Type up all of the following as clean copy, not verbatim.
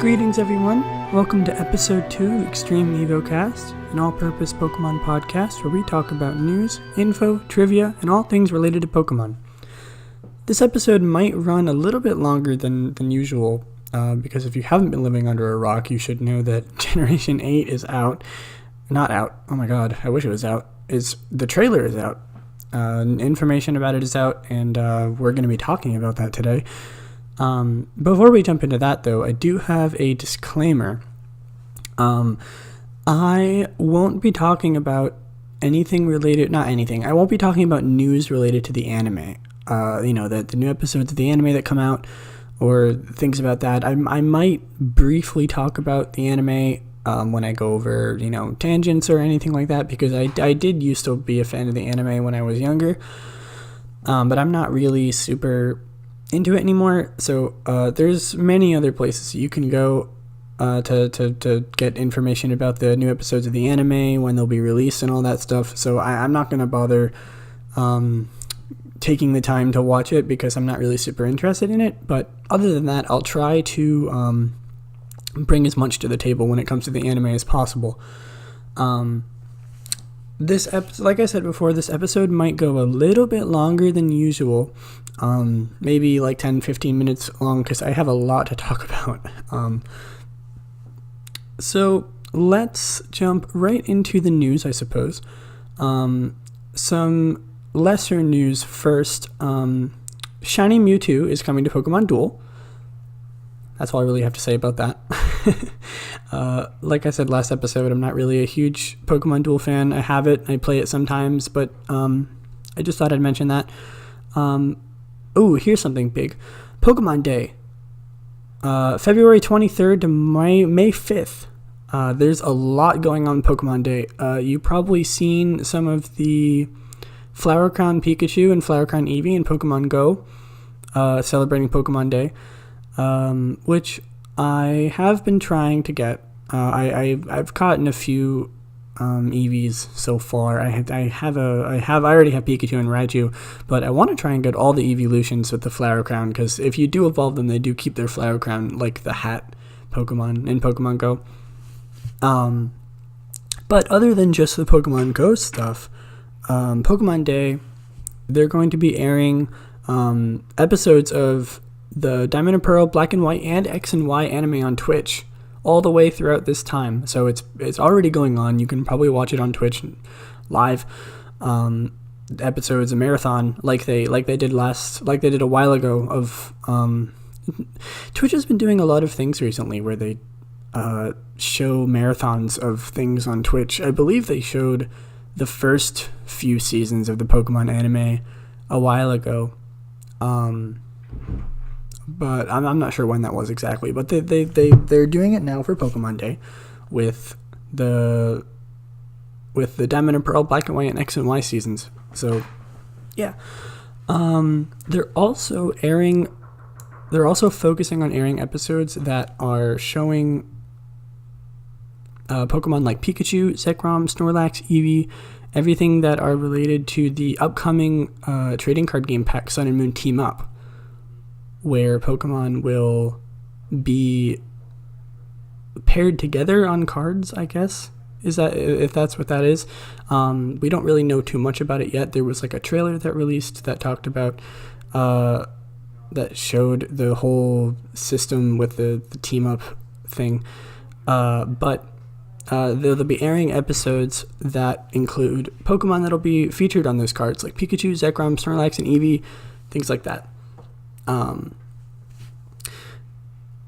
Greetings everyone, welcome to episode 2 of Extreme Evocast, an all-purpose Pokemon podcast where we talk about news, info, trivia, and all things related to Pokemon. This episode might run a little bit longer than usual, because if you haven't been living under a rock, you should know that Generation 8 is out. Not out, oh my god, I wish it was out. The trailer is out. Information about it is out, and we're going to be talking about that today. Before we jump into that, though, I do have a disclaimer. I won't be talking about anything related, not anything, I won't be talking about news related to the anime. The new episodes of the anime that come out, or things about that. I might briefly talk about the anime when I go over, tangents or anything like that, because I did used to be a fan of the anime when I was younger, but I'm not really super into it anymore. So there's many other places you can go to get information about the new episodes of the anime, when they'll be released and all that stuff. So I'm not going to bother taking the time to watch it because I'm not really super interested in it. But other than that, I'll try to bring as much to the table when it comes to the anime as possible. Like I said before, this episode might go a little bit longer than usual. Maybe like 10-15 minutes long, because I have a lot to talk about. So let's jump right into the news, I suppose. Some lesser news first. Shiny Mewtwo is coming to Pokemon Duel. That's all I really have to say about that. Like I said last episode, I'm not really a huge Pokemon Duel fan. I have it, I play it sometimes, but I just thought I'd mention that. Here's something big. Pokemon Day. February 23rd to May 5th. There's a lot going on Pokemon Day. You've probably seen some of the Flower Crown Pikachu and Flower Crown Eevee in Pokemon Go, celebrating Pokemon Day, which I have been trying to get. I've caught in a few Eevees so far. I already have Pikachu and Raichu, but I want to try and get all the evolutions with the Flower Crown, because if you do evolve them, they do keep their Flower Crown, like the hat Pokemon in Pokemon Go. But other than just the Pokemon Go stuff, Pokemon Day, they're going to be airing episodes of the Diamond and Pearl, Black and White, and X and Y anime on Twitch all the way throughout this time. So it's already going on. You can probably watch it on Twitch live. Episodes, a marathon, like they did a while ago. Of Twitch has been doing a lot of things recently where they show marathons of things on Twitch. I believe they showed the first few seasons of the Pokemon anime a while ago. But I'm not sure when that was exactly. But they're doing it now for Pokemon Day with the Diamond and Pearl, Black and White, and X and Y seasons. So yeah, they're also focusing on airing episodes that are showing Pokemon like Pikachu, Zekrom, Snorlax, Eevee, everything that are related to the upcoming trading card game pack Sun and Moon Team Up, where Pokemon will be paired together on cards, I guess. If that's what that is. We don't really know too much about it yet. There was like a trailer that released that talked about, that showed the whole system with the team up thing. But they'll be airing episodes that include Pokemon that'll be featured on those cards, like Pikachu, Zekrom, Snorlax, and Eevee, things like that.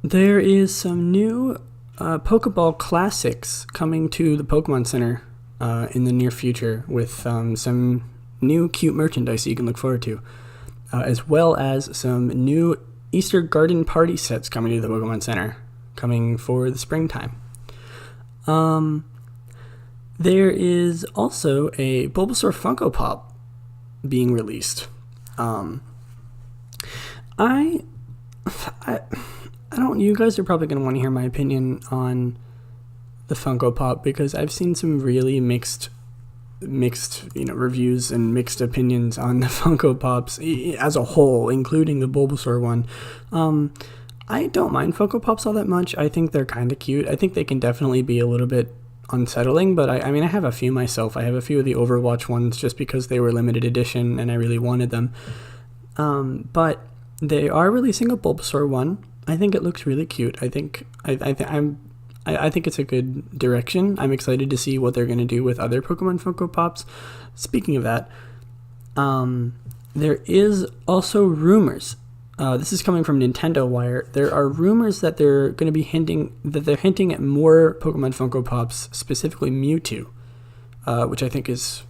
There is some new Pokeball Classics coming to the Pokemon Center in the near future, with some new cute merchandise that you can look forward to, as well as some new Easter Garden Party sets coming to the Pokemon Center, coming for the springtime. There is also a Bulbasaur Funko Pop being released. I don't. You guys are probably going to want to hear my opinion on the Funko Pop, because I've seen some really mixed reviews and mixed opinions on the Funko Pops as a whole, including the Bulbasaur one. I don't mind Funko Pops all that much. I think they're kind of cute. I think they can definitely be a little bit unsettling, but I mean, I have a few myself. I have a few of the Overwatch ones just because they were limited edition and I really wanted them. But they are releasing a Bulbasaur one. I think it looks really cute. I think it's a good direction. I'm excited to see what they're going to do with other Pokemon Funko Pops. Speaking of that, there is also rumors. This is coming from Nintendo Wire. There are rumors that they're going to be hinting at more Pokemon Funko Pops, specifically Mewtwo, which I think is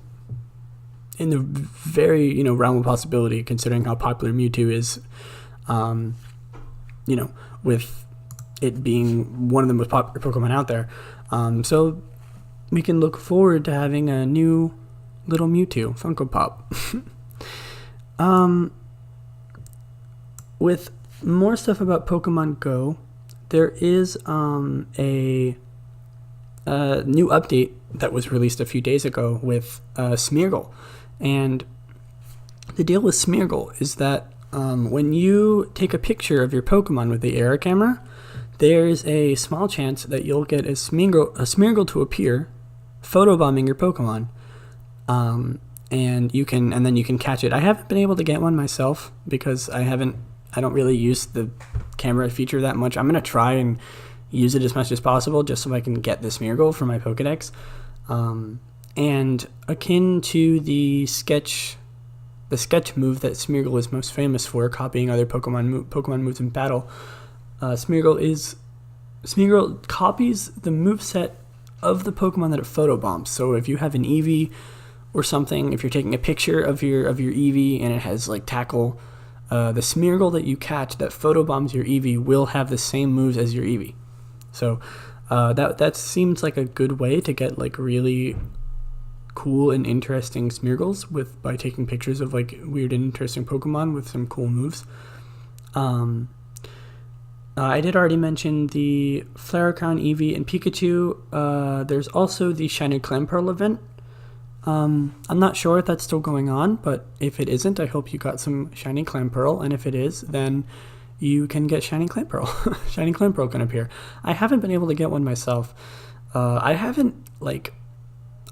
in the very realm of possibility, considering how popular Mewtwo is. With it being one of the most popular Pokemon out there, so we can look forward to having a new little Mewtwo Funko Pop. With more stuff about Pokemon Go, there is a new update that was released a few days ago with Smeargle. And the deal with Smeargle is that when you take a picture of your Pokemon with the Air camera, there's a small chance that you'll get a Smeargle to appear, photobombing your Pokemon. And then you can catch it. I haven't been able to get one myself because I don't really use the camera feature that much. I'm going to try and use it as much as possible just so I can get the Smeargle for my Pokedex. And akin to the sketch move that Smeargle is most famous for, copying other Pokemon moves in battle, Smeargle copies the moveset of the Pokemon that it photobombs. So if you have an Eevee or something, if you're taking a picture of your Eevee and it has like Tackle, the Smeargle that you catch that photobombs your Eevee will have the same moves as your Eevee. So that seems like a good way to get like really cool and interesting Smeargles by taking pictures of like weird and interesting Pokemon with some cool moves. I did already mention the Flareon, Eevee, and Pikachu. There's also the Shiny Clamperl event. I'm not sure if that's still going on, but if it isn't, I hope you got some Shiny Clamperl, and if it is, then you can get Shiny Clamperl. Shiny Clamperl can appear. I haven't been able to get one myself. I haven't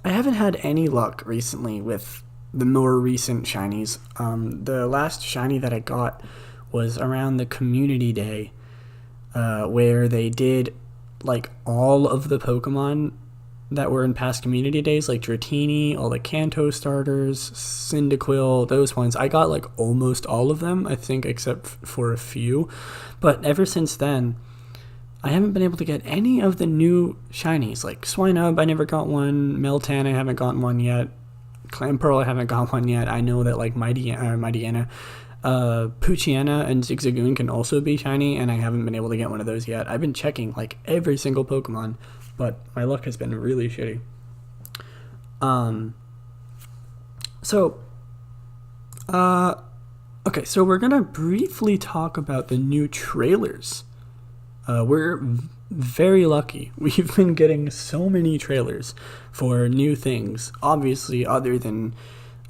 had any luck recently with the more recent shinies. The last shiny that I got was around the community day, where they did like all of the Pokemon that were in past community days, like Dratini, all the Kanto starters, Cyndaquil, those ones. I got like almost all of them, I think, except for a few. But ever since then, I haven't been able to get any of the new shinies. Like Swinub, I never got one. Meltan, I haven't gotten one yet. Clamperl, I haven't got one yet. I know that like Mightyena, Poochyena, and Zigzagoon can also be shiny, and I haven't been able to get one of those yet. I've been checking like every single Pokemon, but my luck has been really shitty. Okay, so we're gonna briefly talk about the new trailers. We're very lucky. We've been getting so many trailers for new things, obviously other than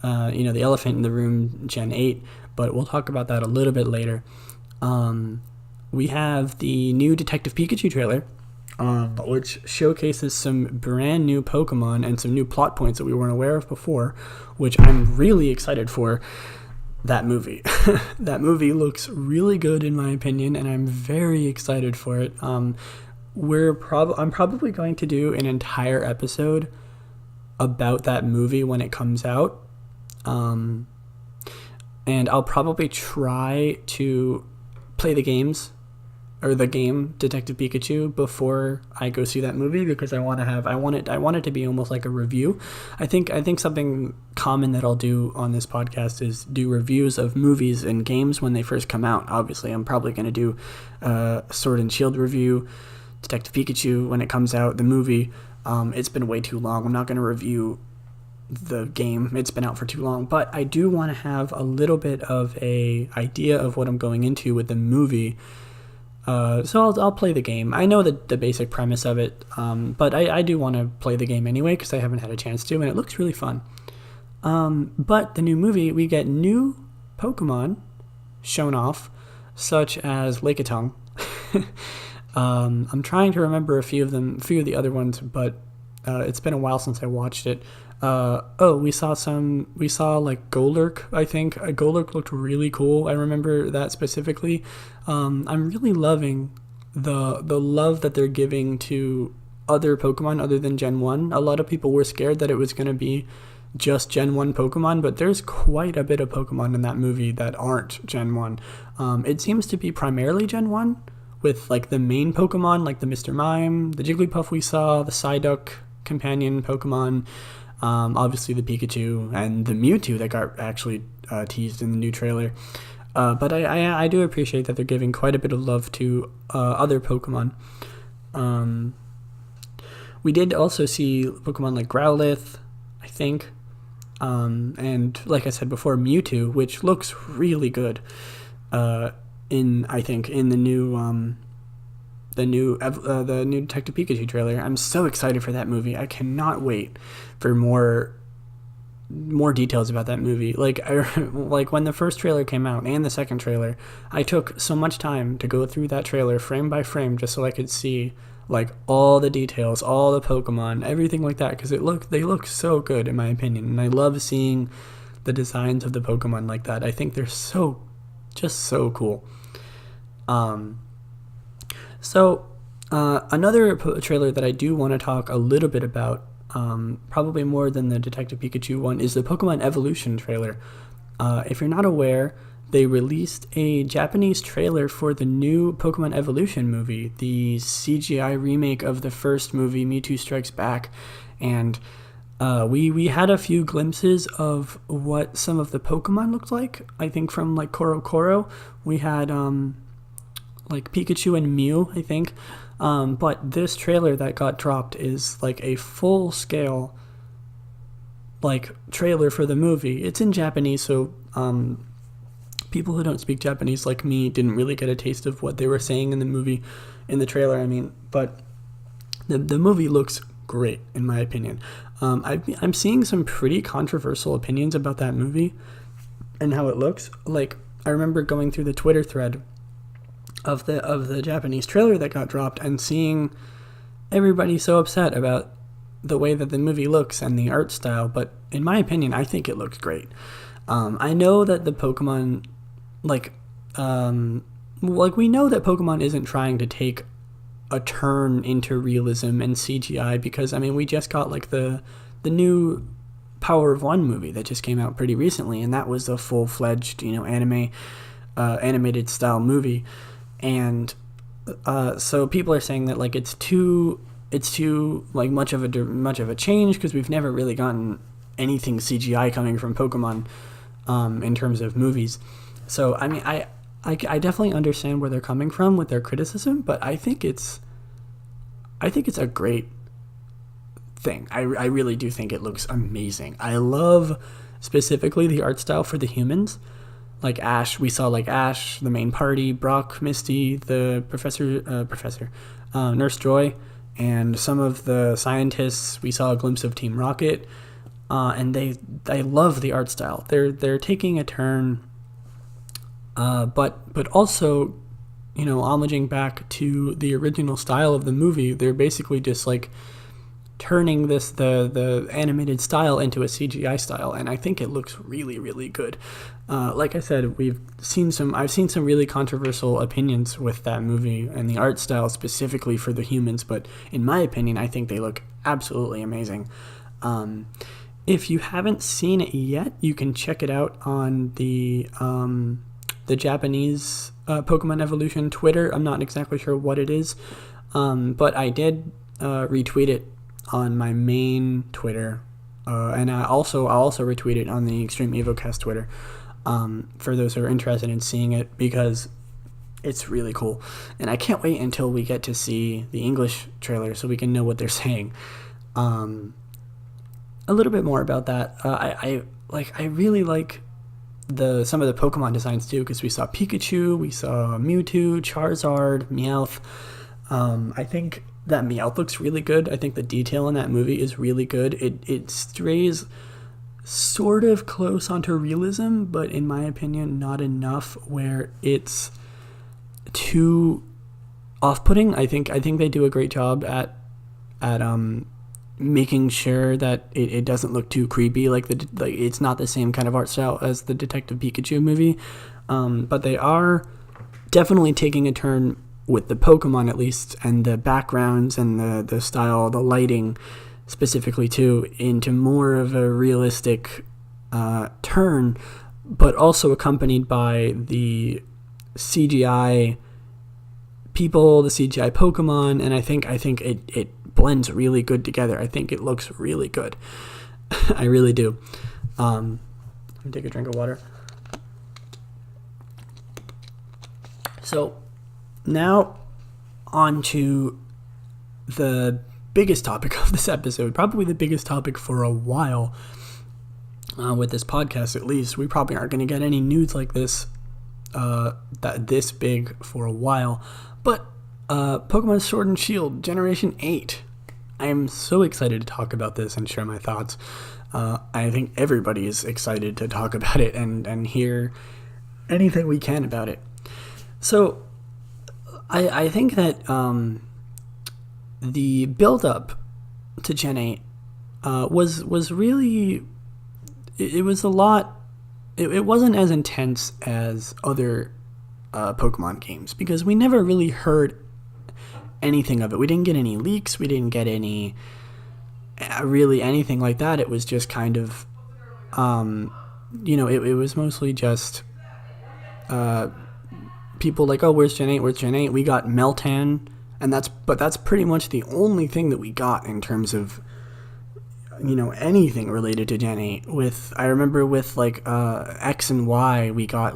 the elephant in the room Gen 8, but we'll talk about that a little bit later. We have the new Detective Pikachu trailer, which showcases some brand new Pokemon and some new plot points that we weren't aware of before, which I'm really excited for. That movie. That movie looks really good in my opinion, and I'm very excited for it. I'm probably going to do an entire episode about that movie when it comes out. And I'll probably try to play the game Detective Pikachu before I go see that movie, because I want it to be almost like a review. I think something common that I'll do on this podcast is do reviews of movies and games when they first come out. Obviously, I'm probably going to do a Sword and Shield review, Detective Pikachu when it comes out, the movie. It's been way too long. I'm not going to review the game. It's been out for too long, but I do want to have a little bit of a idea of what I'm going into with the movie. So I'll play the game. I know the basic premise of it, but I do want to play the game anyway because I haven't had a chance to, and it looks really fun. But the new movie, we get new Pokemon shown off, such as Lillieceon. I'm trying to remember a few of the other ones, but it's been a while since I watched it. We saw like Golurk, I think. Golurk looked really cool. I remember that specifically. I'm really loving the love that they're giving to other Pokemon other than Gen 1. A lot of people were scared that it was going to be just Gen 1 Pokemon, but there's quite a bit of Pokemon in that movie that aren't Gen 1. It seems to be primarily Gen 1, with like the main Pokemon, like the Mr. Mime, the Jigglypuff we saw, the Psyduck companion Pokemon, obviously the Pikachu, and the Mewtwo that got actually teased in the new trailer. But I do appreciate that they're giving quite a bit of love to other Pokemon. We did also see Pokemon like Growlithe, I think, and like I said before, Mewtwo, which looks really good. In the new Detective Pikachu trailer. I'm so excited for that movie. I cannot wait for more details about that movie. Like when the first trailer came out and the second trailer, I took so much time to go through that trailer frame by frame just so I could see like all the details, all the Pokemon, everything like that, because they look so good in my opinion, and I love seeing the designs of the Pokemon like that. I think they're just so cool. Another trailer that I do want to talk a little bit about, probably more than the Detective Pikachu one, is the Pokemon Evolution trailer. If you're not aware, they released a Japanese trailer for the new Pokemon Evolution movie, the CGI remake of the first movie, Mewtwo Strikes Back, and we had a few glimpses of what some of the Pokemon looked like. I think from like Koro, we had like Pikachu and Mew, I think. But this trailer that got dropped is like a full-scale like trailer for the movie. It's in Japanese, so people who don't speak Japanese like me didn't really get a taste of what they were saying in the trailer, I mean. But the movie looks great, in my opinion. I'm seeing some pretty controversial opinions about that movie and how it looks. Like, I remember going through the Twitter thread of the Japanese trailer that got dropped and seeing everybody so upset about the way that the movie looks and the art style. But in my opinion, I think it looks great. I know that the Pokemon, like we know that Pokemon isn't trying to take a turn into realism and CGI, because I mean, we just got like the new Power of One movie that just came out pretty recently, and that was a full-fledged, animated style movie. And so people are saying that like it's too like much of a change, because we've never really gotten anything CGI coming from Pokemon in terms of movies. So I mean, I definitely understand where they're coming from with their criticism, but I think it's a great thing. I really do think it looks amazing. I love specifically the art style for the humans. Like Ash, we saw like Ash, the main party, Brock, Misty, the Professor, Nurse Joy, and some of the scientists. We saw a glimpse of Team Rocket, and I love the art style. They're taking a turn, but also, homaging back to the original style of the movie. They're basically just like turning the animated style into a CGI style, and I think it looks really, really good. Like I said, I've seen some really controversial opinions with that movie and the art style specifically for the humans, but in my opinion, I think they look absolutely amazing. If you haven't seen it yet, you can check it out on the Japanese Pokemon Evolution Twitter. I'm not exactly sure what it is, but I did retweet it on my main Twitter, and I'll also retweet it on the Extreme Evocast Twitter, for those who are interested in seeing it, because it's really cool, and I can't wait until we get to see the English trailer so we can know what they're saying. A little bit more about that. I really like some of the Pokemon designs too, because we saw Pikachu, we saw Mewtwo, Charizard, Meowth. I think that Meowth looks really good. I think the detail in that movie is really good. It strays sort of close onto realism, but in my opinion, not enough where it's too off-putting. I think they do a great job at making sure that it doesn't look too creepy. Like it's not the same kind of art style as the Detective Pikachu movie, but they are definitely taking a turn with the Pokemon, at least, and the backgrounds and the style, the lighting specifically too, into more of a realistic turn, but also accompanied by the CGI people, the CGI Pokemon, and I think it blends really good together. I think it looks really good. I really do. Let me take a drink of water. So now on to the biggest topic of this episode, probably the biggest topic for a while with this podcast, at least. We probably aren't going to get any news like this this big for a while, but Pokemon Sword and Shield Generation 8. I am so excited to talk about this and share my thoughts. I think everybody is excited to talk about it and hear anything we can about it. So I think that the build-up to Gen 8 was really... It was a lot... It wasn't as intense as other Pokemon games, because we never really heard anything of it. We didn't get any leaks. We didn't get any... really anything like that. It was just kind of... it was mostly just... people like, oh, where's Gen 8? Where's Gen 8? We got Meltan, and that's pretty much the only thing that we got in terms of, anything related to Gen 8. I remember with like X and Y, we got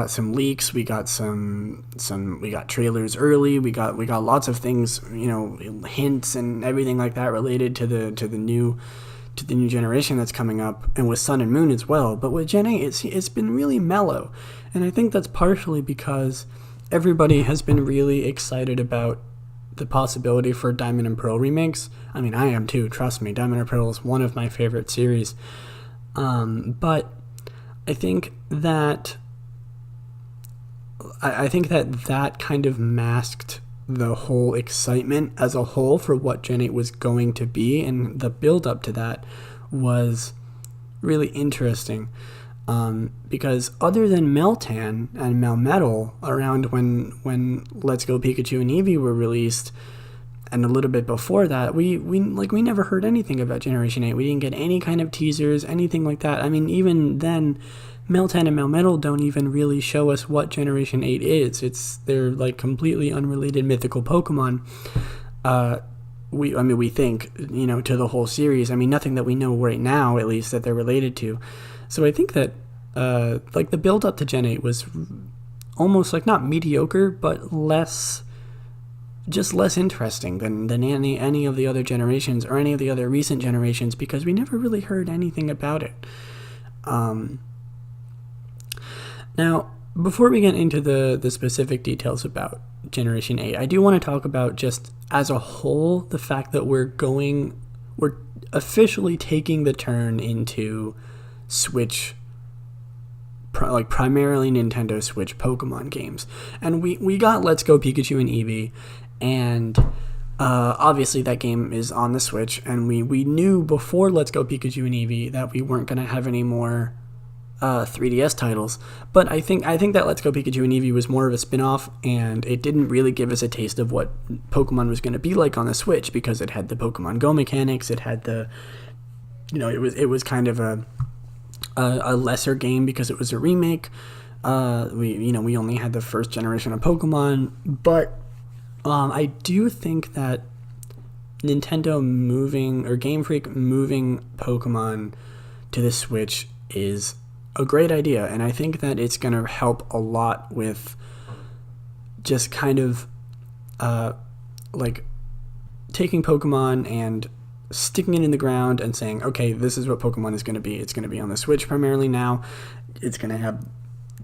some leaks, we got we got trailers early, we got lots of things, hints and everything like that related to the new generation that's coming up, and with Sun and Moon as well. But with Gen 8, it's been really mellow, and I think that's partially because everybody has been really excited about the possibility for Diamond and Pearl remakes. I mean, I am too, trust me. Diamond and Pearl is one of my favorite series. But I think that that kind of masked the whole excitement as a whole for what Gen 8 was going to be, and the build up to that was really interesting. Because other than Meltan and Melmetal, around when Let's Go Pikachu and Eevee were released, and a little bit before that, we never heard anything about Generation 8. We didn't get any kind of teasers, anything like that. I mean, even then, Meltan and Melmetal don't even really show us what Generation 8 is. They're like completely unrelated mythical Pokemon. We think, to the whole series. I mean, nothing that we know right now, at least, that they're related to. So I think that, the build up to Gen 8 was almost like not mediocre, but less interesting than any of the other generations or any of the other recent generations, because we never really heard anything about it. Now, before we get into the specific details about Generation 8, I do want to talk about, just as a whole, the fact that we're officially taking the turn into Switch, primarily Nintendo Switch Pokemon games. And we got Let's Go Pikachu and Eevee, and obviously that game is on the Switch, and we knew before Let's Go Pikachu and Eevee that we weren't going to have any more 3DS titles, but I think that Let's Go Pikachu and Eevee was more of a spin-off, and it didn't really give us a taste of what Pokemon was going to be like on the Switch, because it had the Pokemon Go mechanics, it had the, it was kind of a lesser game because it was a remake. We only had the first generation of Pokemon, but I do think that Nintendo Game Freak moving Pokemon to the Switch is a great idea, and I think that it's going to help a lot with just kind of taking Pokemon and sticking it in the ground and saying, okay, this is what Pokemon is going to be. It's going to be on the Switch primarily now. It's going to have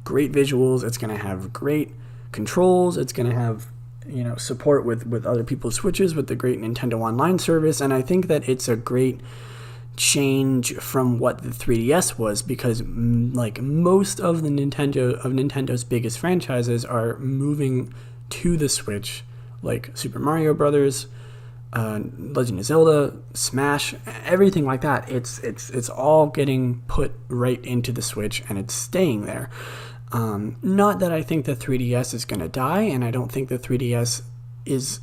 great visuals. It's going to have great controls. It's going to have support with other people's Switches, with the great Nintendo Online service, and I think that it's a great change from what the 3DS was, because most of Nintendo's biggest franchises are moving to the Switch, like Super Mario Brothers, Legend of Zelda, Smash, everything like that. It's all getting put right into the Switch, and it's staying there. Not that I think the 3DS is going to die, and I don't think the 3DS is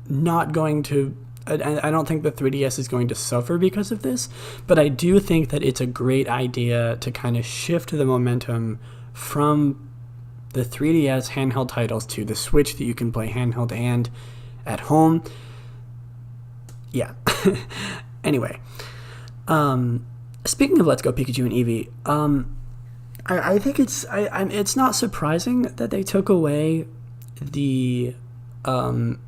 not going to. I don't think the 3DS is going to suffer because of this, but I do think that it's a great idea to kind of shift the momentum from the 3DS handheld titles to the Switch that you can play handheld and at home. Yeah. Anyway, speaking of Let's Go Pikachu and Eevee, I think it's not surprising that they took away the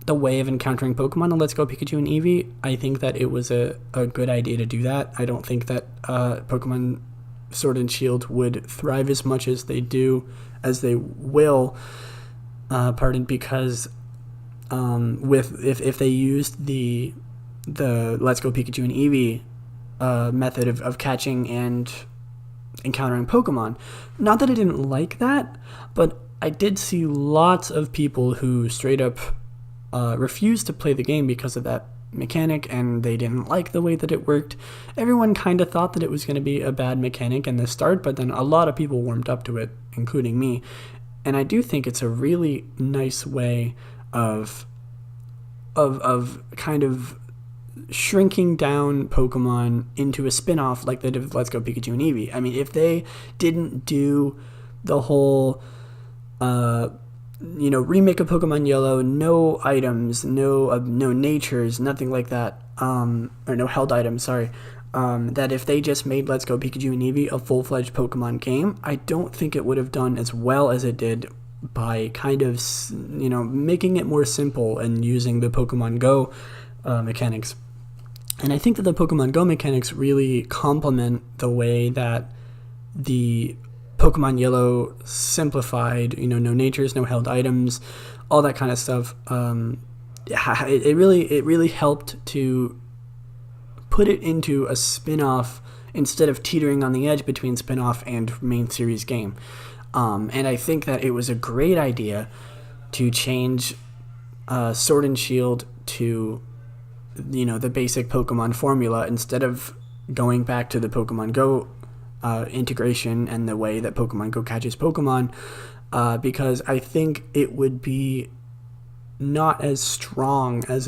way of encountering Pokemon in Let's Go Pikachu and Eevee. I think that it was a good idea to do that. I don't think that Pokemon Sword and Shield would thrive as much as they will, because if they used the Let's Go Pikachu and Eevee method of catching and encountering Pokemon. Not that I didn't like that, but I did see lots of people who straight up refused to play the game because of that mechanic, and they didn't like the way that it worked. Everyone kind of thought that it was going to be a bad mechanic in the start, but then a lot of people warmed up to it, including me. And I do think it's a really nice way of kind of shrinking down Pokemon into a spin-off like they did with Let's Go Pikachu and Eevee. I mean, if they didn't do the whole remake of Pokemon Yellow, no items, no natures, nothing like that, or no held items, sorry, that if they just made Let's Go Pikachu and Eevee a full-fledged Pokemon game, I don't think it would have done as well as it did by kind of, making it more simple and using the Pokemon Go mechanics. And I think that the Pokemon Go mechanics really complement the way that the Pokemon Yellow simplified, no natures, no held items, all that kind of stuff. It really helped to put it into a spin-off instead of teetering on the edge between spin-off and main series game. And I think that it was a great idea to change Sword and Shield to the basic Pokemon formula instead of going back to the Pokemon Go integration and the way that Pokemon Go catches Pokemon, because I think it would be not as strong as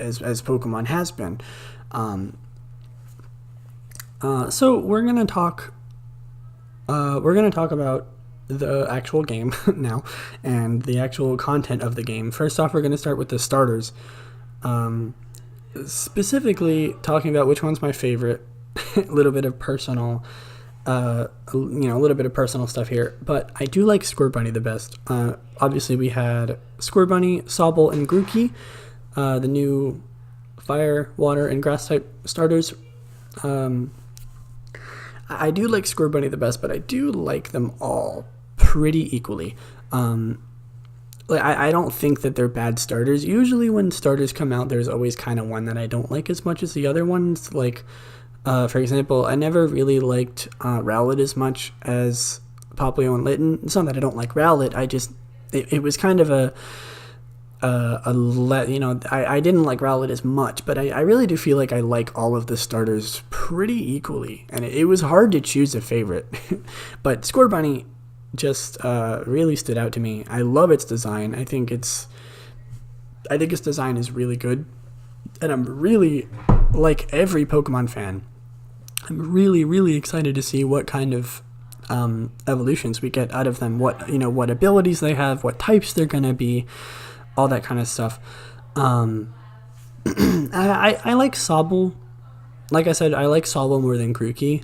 Pokemon has been. So we're gonna talk about the actual game now and the actual content of the game. First off, we're gonna start with the starters. Specifically talking about which one's my favorite, a little bit of personal stuff here, but I do like Squirt the best. Obviously we had Squirt Sobble, and Grookey, the new fire, water, and grass type starters. I do like Squirt the best, but I do like them all pretty equally. I don't think that they're bad starters. Usually when starters come out, there's always kind of one that I don't like as much as the other ones. Like, for example, I never really liked Rowlet as much as Popplio and Litten. It's not that I don't like Rowlet. It was kind of I didn't like Rowlet as much, but I really do feel like I like all of the starters pretty equally. And it was hard to choose a favorite. But Squirt just really stood out to me. I love its design. I think its design is really good, and I'm really, like every Pokemon fan, I'm really, really excited to see what kind of evolutions we get out of them. What abilities they have, what types they're gonna be, all that kind of stuff. I like Sobble. Like I said, I like Sobble more than Grookey.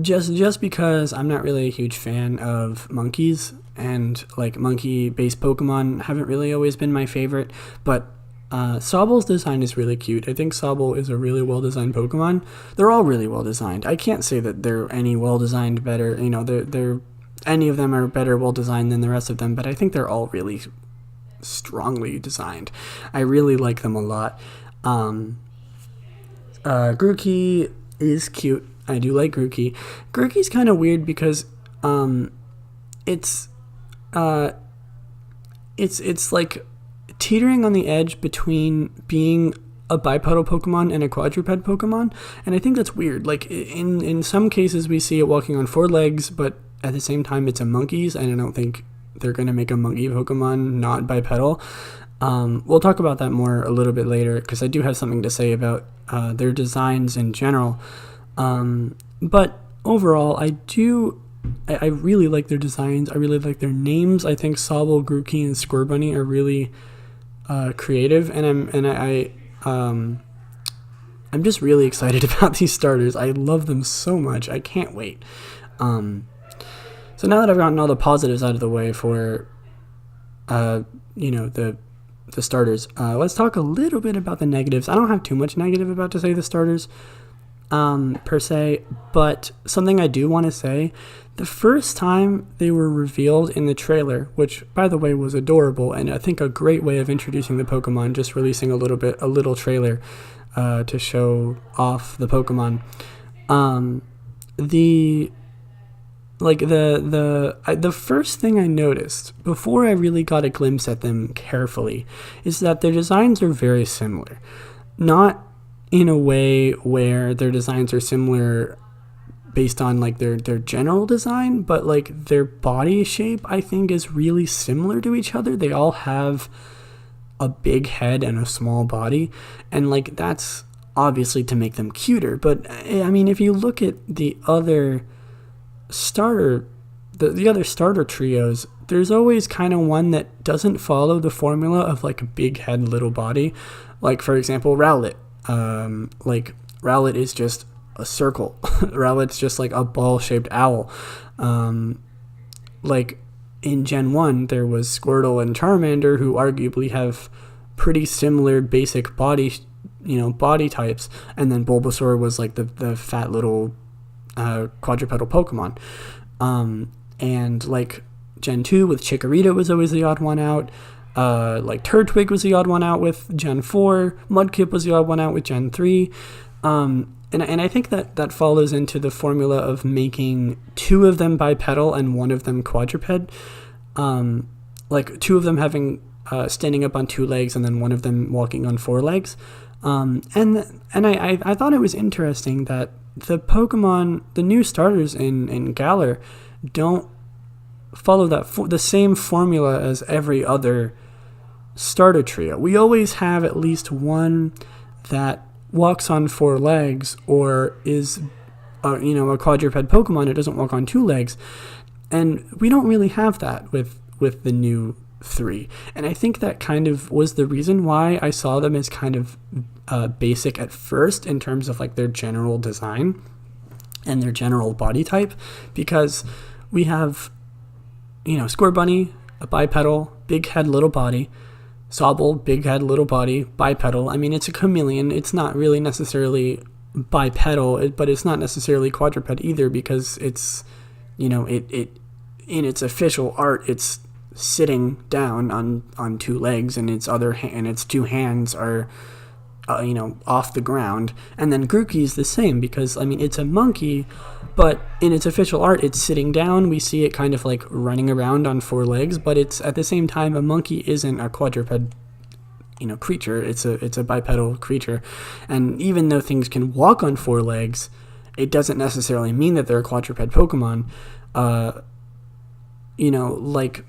Just because I'm not really a huge fan of monkeys, and like monkey-based Pokemon haven't really always been my favorite, but Sobble's design is really cute. I think Sobble is a really well-designed Pokemon. They're all really well-designed. I can't say that they're any well-designed better, they're any of them are better well-designed than the rest of them, but I think they're all really strongly designed. I really like them a lot. Grookey is cute. I do like Grookey. Grookey's kind of weird because it's it's like teetering on the edge between being a bipedal Pokemon and a quadruped Pokemon, and I think that's weird. Like in some cases we see it walking on 4 legs, but at the same time it's a monkey's, and I don't think they're going to make a monkey Pokemon not bipedal. We'll talk about that more a little bit later, because I do have something to say about their designs in general. But overall, I really like their designs. I really like their names. I think Sobble, Grookey, and Scorbunny are really creative, and I'm just really excited about these starters. I love them so much. I can't wait. So now that I've gotten all the positives out of the way for, the starters, let's talk a little bit about the negatives. I don't have too much negative about to say the starters, per se, but something I do want to say, the first time they were revealed in the trailer, which by the way was adorable, and I think a great way of introducing the Pokemon, just releasing a little trailer, to show off the Pokemon. The first thing I noticed before I really got a glimpse at them carefully is that their designs are very similar. Not in a way where their designs are similar based on like their general design, but like their body shape I think is really similar to each other. They all have a big head and a small body, and like that's obviously to make them cuter. But I mean, if you look at the other starter trios, there's always kind of one that doesn't follow the formula of like a big head, little body. Like for example, Rowlet. Like Rowlet is just a circle. Rowlet's just like a ball-shaped owl. Like in Gen 1, there was Squirtle and Charmander, who arguably have pretty similar basic body types, and then Bulbasaur was like the fat little quadrupedal Pokemon. And like Gen 2 with Chikorita was always the odd one out. Like Turtwig was the odd one out with Gen 4. Mudkip was the odd one out with Gen 3. And I think that follows into the formula of making 2 of them bipedal and 1 of them quadruped. Like 2 of them having standing up on 2 legs and then 1 of them walking on 4 legs. And I thought it was interesting that the Pokemon, the new starters in Galar, don't follow the same formula as every other starter trio. We always have at least one that walks on 4 legs or is a quadruped Pokemon. It doesn't walk on 2 legs, and we don't really have that with the new 3. And I think that kind of was the reason why I saw them as kind of basic at first in terms of like their general design and their general body type, because we have Scorbunny, a bipedal, big head, little body. Sobble, big head, little body, bipedal. I mean, it's a chameleon. It's not really necessarily bipedal, but it's not necessarily quadruped either, because it's, it in its official art, it's sitting down on 2 legs, and its 2 hands are, off the ground. And then Grookey's the same, because I mean, it's a monkey, but in its official art, it's sitting down. We see it kind of like running around on 4 legs, but it's at the same time, a monkey isn't a quadruped, creature. It's a bipedal creature. And even though things can walk on 4 legs, it doesn't necessarily mean that they're a quadruped Pokemon. Like,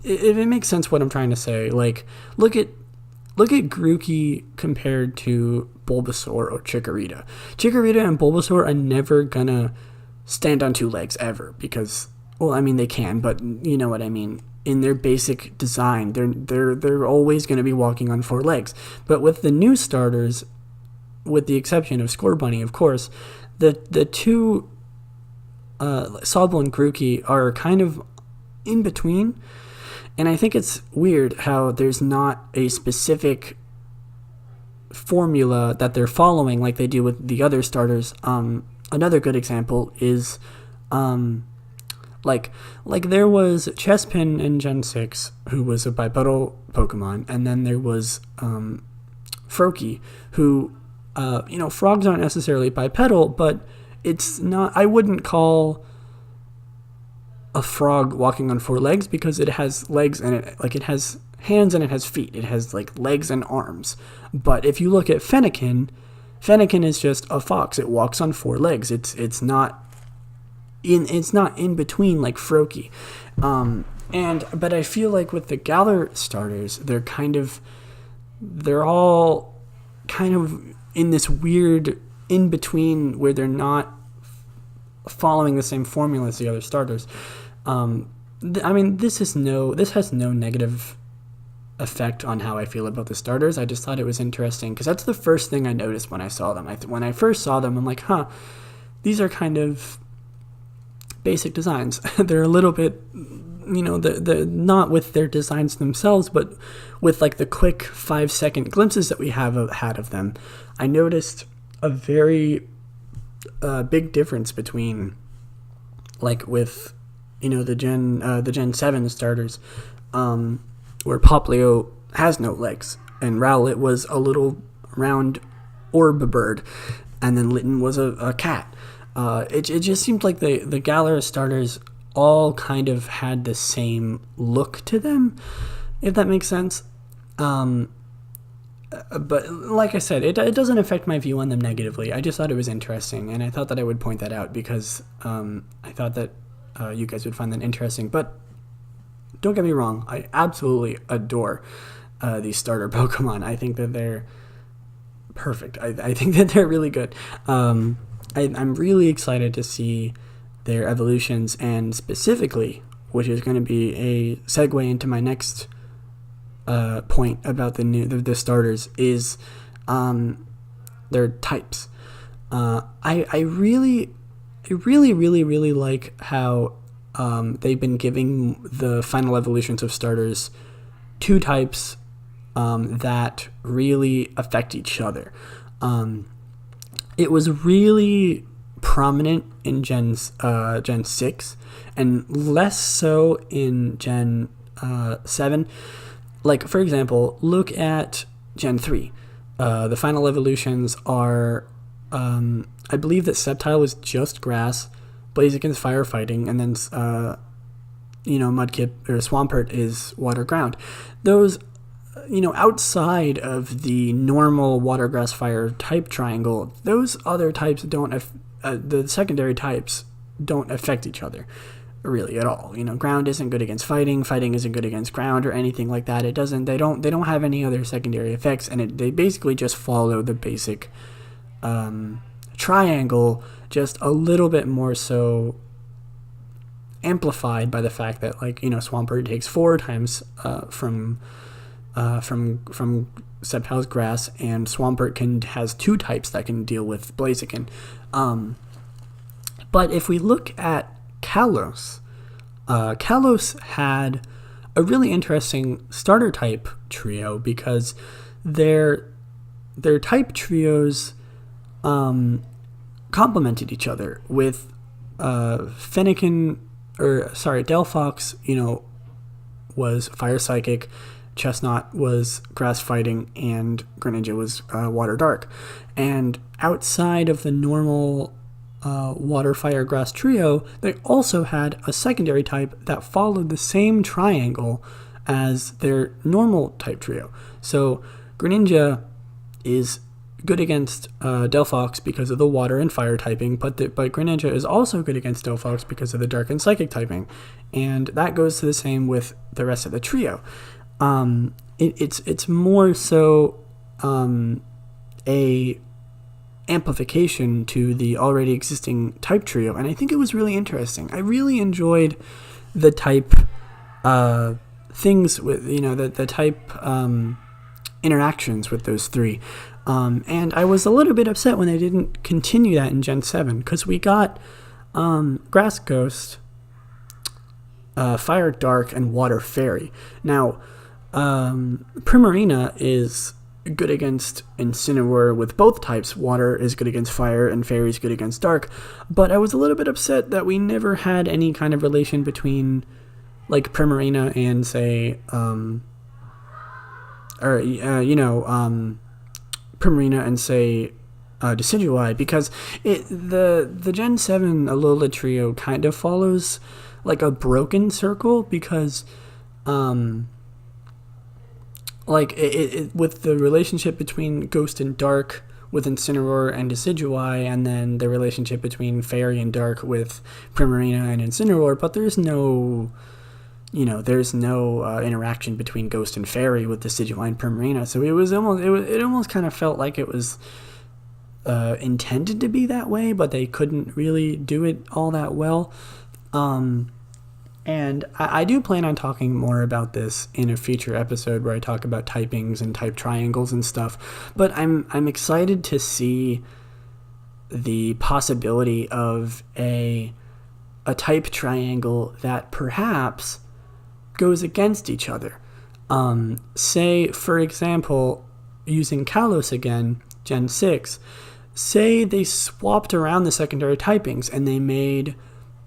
if it makes sense what I'm trying to say, like, look at Grookey compared to Bulbasaur or Chikorita. Chikorita and Bulbasaur are never gonna stand on 2 legs ever, because, well, I mean, they can, but you know what I mean. In their basic design, they're always going to be walking on 4 legs. But with the new starters, with the exception of Scorbunny, of course, the 2 Sobble and Grookey are kind of in between. And I think it's weird how there's not a specific formula that they're following like they do with the other starters. Another good example is like there was Chespin in Gen 6, who was a bipedal Pokemon, and then there was Froakie, who frogs aren't necessarily bipedal, but it's not, I wouldn't call a frog walking on 4 legs because it has legs and it has hands and it has feet. It has like legs and arms. But if you look at Fennekin is just a fox. It walks on 4 legs. It's not in between like Froakie. But I feel like with the Galar starters, they're all kind of in this weird in between where they're not following the same formula as the other starters. This has no negative effect on how I feel about the starters. I just thought it was interesting because that's the first thing I noticed when I saw them. When I first saw them, I'm like, these are kind of basic designs. They're a little bit, they're not with their designs themselves, but with like the quick 5-second glimpses that we had of them. I noticed a very big difference between like with the Gen 7 starters, where Popplio has no legs and Rowlet was a little round orb bird, and then Litten was a cat. It just seemed like the Galar starters all kind of had the same look to them, if that makes sense. But like I said, it doesn't affect my view on them negatively. I just thought it was interesting, and I thought that I would point that out because I thought that you guys would find that interesting. But don't get me wrong, I absolutely adore these starter Pokemon. I think that they're perfect. I think that they're really good. I'm really excited to see their evolutions, and specifically, which is going to be a segue into my next point about the starters, is their types. I really like how they've been giving the final evolutions of starters 2 types that really affect each other. It was really prominent in Gen 6 and less so in Gen 7. Like, for example, look at Gen 3. The final evolutions are, I believe that Sceptile was just grass, Blaziken's firefighting, and then, Mudkip or Swampert is water ground. Those, outside of the normal water, grass, fire type triangle, those other types the secondary types don't affect each other really at all. Ground isn't good against fighting isn't good against ground or anything like that. They don't have any other secondary effects, and they basically just follow the basic triangle, just a little bit more so amplified by the fact that Swampert takes 4 times from Sceptile's grass, and Swampert has 2 types that can deal with Blaziken. But if we look at Kalos, Kalos had a really interesting starter type trio because their type trios complemented each other with Delphox, was fire psychic, Chestnut was grass fighting, and Greninja was water dark. And outside of the normal water, fire, grass trio, they also had a secondary type that followed the same triangle as their normal type trio. So Greninja is good against Delphox because of the water and fire typing, but Greninja is also good against Delphox because of the dark and psychic typing, and that goes to the same with the rest of the trio. It's more so a amplification to the already existing type trio, and I think it was really interesting. I really enjoyed the type things with the type interactions with those 3. And I was a little bit upset when they didn't continue that in Gen 7, because we got Grass Ghost, Fire Dark, and Water Fairy. Now, Primarina is good against Incineroar with both types. Water is good against fire, and Fairy is good against dark. But I was a little bit upset that we never had any kind of relation between, like, Primarina and, say, Primarina and, say, Decidueye, because the Gen 7 Alola trio kind of follows like a broken circle, because like with the relationship between Ghost and Dark with Incineroar and Decidueye, and then the relationship between Fairy and Dark with Primarina and Incineroar, but there's no interaction between Ghost and Fairy with Decidueye and Primarina. So it almost kind of felt like it was intended to be that way, but they couldn't really do it all that well. And I do plan on talking more about this in a future episode where I talk about typings and type triangles and stuff. But I'm excited to see the possibility of a type triangle that perhaps goes against each other. Say, for example, using Kalos again, Gen 6, say they swapped around the secondary typings and they made...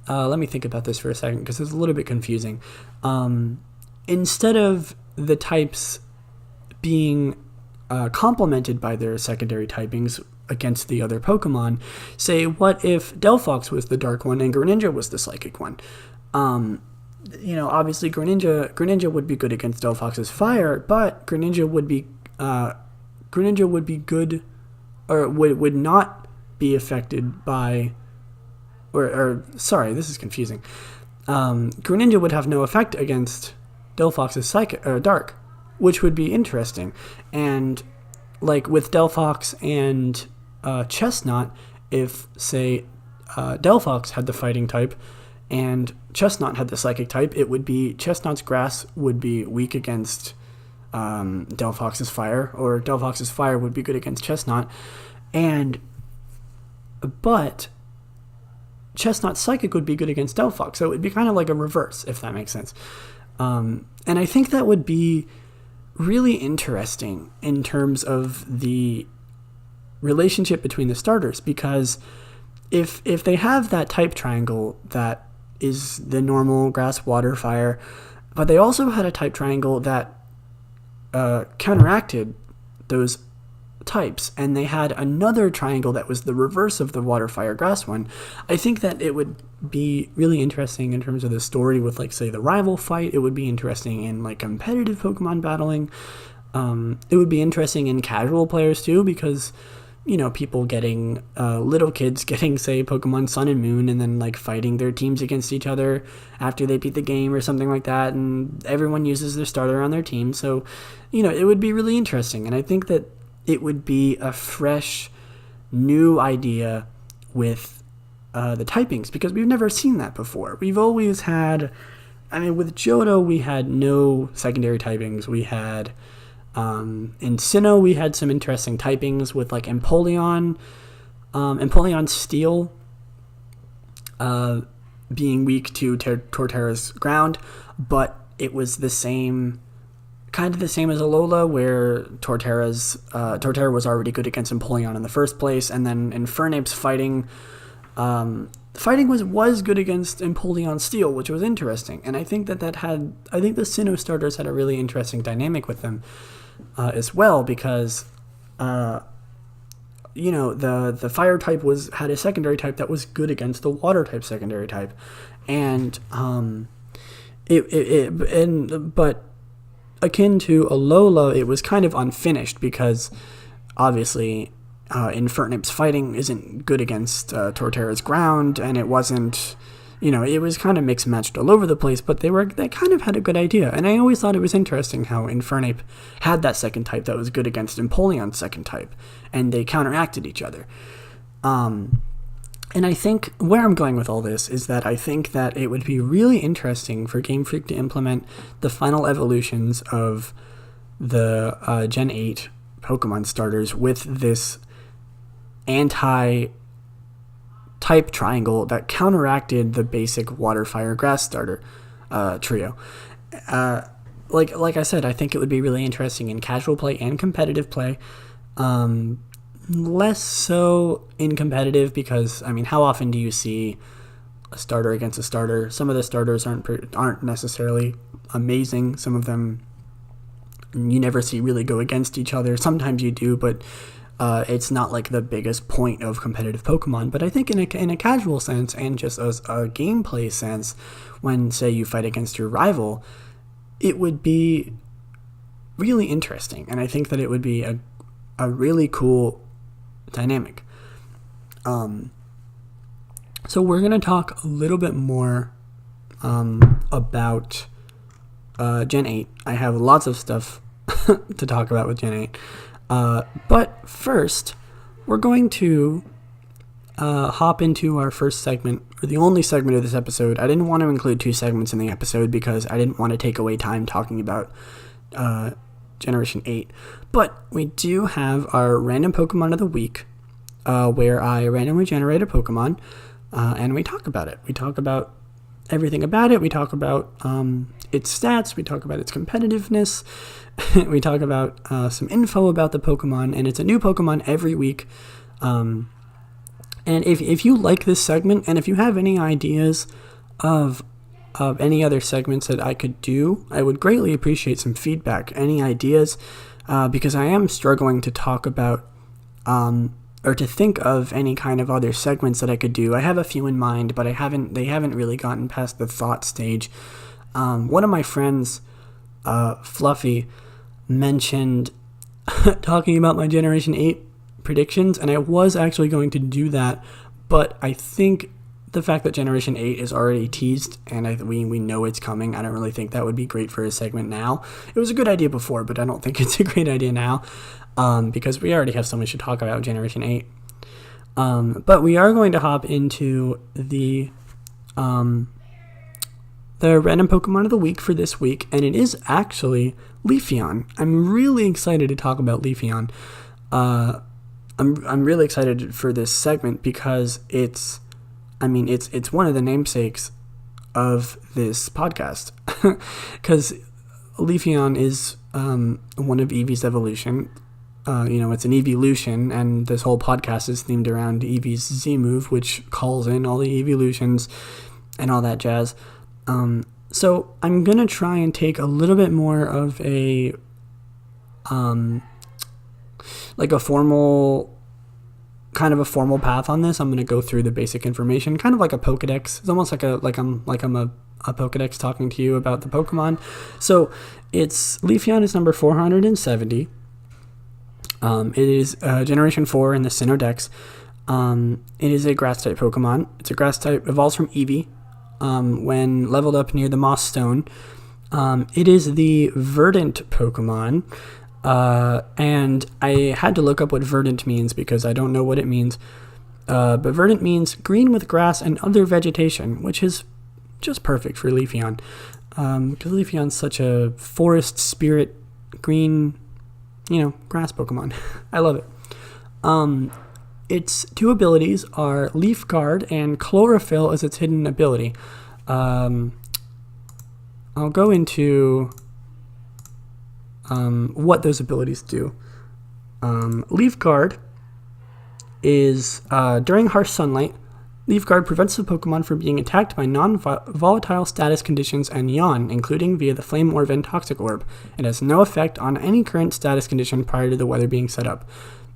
let me think about this for a second, because it's a little bit confusing. Instead of the types being complemented by their secondary typings against the other Pokemon, say, what if Delphox was the Dark one and Greninja was the Psychic one? Obviously Greninja would be good against Delphox's Fire, but Greninja would be good, or would not be affected by... Sorry, this is confusing. Greninja would have no effect against Delphox's Dark, which would be interesting. And like with Delphox and Chestnut, if say Delphox had the Fighting type and Chestnut had the Psychic type, it would be Chestnut's Grass would be weak against Delphox's Fire, or Delphox's Fire would be good against Chestnut, but Chestnut's Psychic would be good against Delphox, so it would be kind of like a reverse, if that makes sense. And I think that would be really interesting in terms of the relationship between the starters, because if they have that type triangle that is the normal Grass, Water, Fire, but they also had a type triangle that counteracted those types, and they had another triangle that was the reverse of the Water, Fire, Grass one, I think that it would be really interesting in terms of the story with, like, say, the rival fight. It would be interesting in, like, competitive Pokemon battling. It would be interesting in casual players too, because, people getting, little kids getting, say, Pokemon Sun and Moon, and then, like, fighting their teams against each other after they beat the game or something like that, and everyone uses their starter on their team. So, it would be really interesting, and I think that it would be a fresh, new idea with the typings, because we've never seen that before. We've always had, with Johto, we had no secondary typings. We had, in Sinnoh, we had some interesting typings with, like, Empoleon Steel being weak to Torterra's Ground, but it was kind of the same as Alola, where Torterra was already good against Empoleon in the first place, and then Infernape's fighting was good against Empoleon Steel, which was interesting. And I think that I think the Sinnoh starters had a really interesting dynamic with them as well, because the Fire type had a secondary type that was good against the Water type secondary type, and but akin to Alola, it was kind of unfinished, because obviously Infernape's fighting isn't good against Torterra's Ground, and it wasn't, it was kind of mixed matched all over the place, but they kind of had a good idea. And I always thought it was interesting how Infernape had that second type that was good against Empoleon's second type, and they counteracted each other. And I think where I'm going with all this is that I think that it would be really interesting for Game Freak to implement the final evolutions of the Gen 8 Pokemon starters with this anti-type triangle that counteracted the basic Water, Fire, Grass starter trio. Like I said, I think it would be really interesting in casual play and competitive play. Less so in competitive, because how often do you see a starter against a starter? Some of the starters aren't necessarily amazing. Some of them you never see really go against each other. Sometimes you do, but It's not like the biggest point of competitive Pokemon, but I think in a casual sense and just as a gameplay sense, when, say, you fight against your rival, it would be really interesting, and I think that it would be a really cool dynamic. So we're going to talk a little bit more about Gen 8. I have lots of stuff to talk about with Gen 8. But first, we're going to hop into our first segment, or the only segment of this episode. I didn't want to include 2 segments in the episode because I didn't want to take away time talking about Generation 8. But we do have our random Pokemon of the week, where I randomly generate a Pokemon, and we talk about it. We talk about everything about it. We talk about its stats. We talk about its competitiveness. We talk about some info about the Pokemon, and it's a new Pokemon every week. And if you like this segment, and if you have any ideas of any other segments that I could do, I would greatly appreciate some feedback. Any ideas, because I am struggling to talk about or to think of any kind of other segments that I could do. I have a few in mind, but they haven't really gotten past the thought stage. One of my friends, Fluffy, mentioned talking about my Generation 8 predictions, and I was actually going to do that, but I think the fact that Generation 8 is already teased, and we know it's coming, I don't really think that would be great for a segment now. It was a good idea before, but I don't think it's a great idea now, because we already have so much to talk about Generation 8. But we are going to hop into the random Pokemon of the week for this week, and it is actually Lillieceon. I'm really excited to talk about Lillieceon. I'm really excited for this segment because it's one of the namesakes of this podcast, because Lillieceon is one of Eevee's evolution. It's an evolution, and this whole podcast is themed around Eevee's Z move, which calls in all the evolutions and all that jazz. So I'm going to try and take a little bit more of a formal path on this. I'm going to go through the basic information, kind of like a Pokedex. It's almost like I'm a Pokedex talking to you about the Pokemon. So Lillieceon is number 470. It is Generation 4 in the Sinnoh Dex. It is a Grass-type Pokemon. It's a Grass-type, evolves from Eevee when leveled up near the Moss Stone. It is the Verdant Pokemon, and I had to look up what Verdant means because I don't know what it means. But Verdant means green with grass and other vegetation, which is just perfect for Lillieceon, because Lillieceon's such a forest spirit, green, grass Pokemon. I love it. Its 2 abilities are Leaf Guard and Chlorophyll as its hidden ability. I'll go into what those abilities do. Leaf Guard is during harsh sunlight, Leaf Guard prevents the Pokemon from being attacked by non-volatile status conditions and yawn, including via the Flame Orb and Toxic Orb. It has no effect on any current status condition prior to the weather being set up.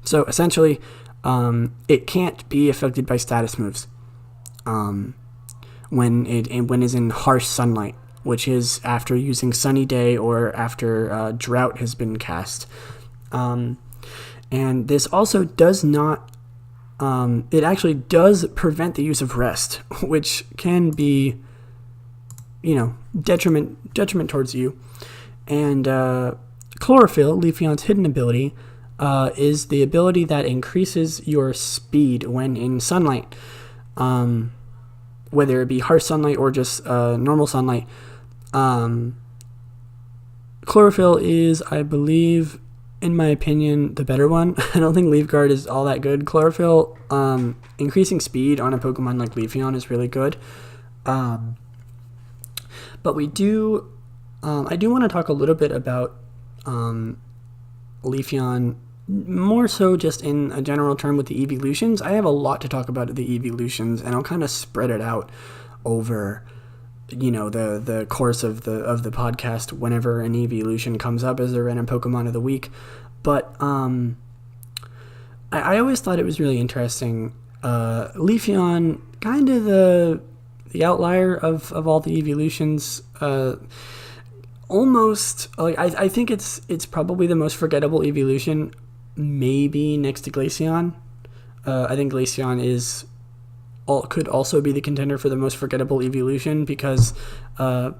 So essentially, it can't be affected by status moves when it's in harsh sunlight, which is after using Sunny Day or after Drought has been cast. And this also does not. It actually does prevent the use of rest, which can be, detriment towards you. And Chlorophyll, Lillieceon's hidden ability, is the ability that increases your speed when in sunlight, whether it be harsh sunlight or just normal sunlight. Chlorophyll is, I believe, in my opinion, the better one. I don't think Leaf Guard is all that good. Chlorophyll, increasing speed on a Pokemon like Lillieceon is really good. But I do want to talk a little bit about Lillieceon, more so just in a general term with the evolutions. I have a lot to talk about the evolutions, and I'll kind of spread it out over the course of the podcast whenever an evolution comes up as a random Pokemon of the week. But I always thought it was really interesting. Lillieceon, kind of the outlier of all the evolutions. Almost like I think it's probably the most forgettable evolution, maybe next to Glaceon. I think Glaceon could also be the contender for the most forgettable evolution because, the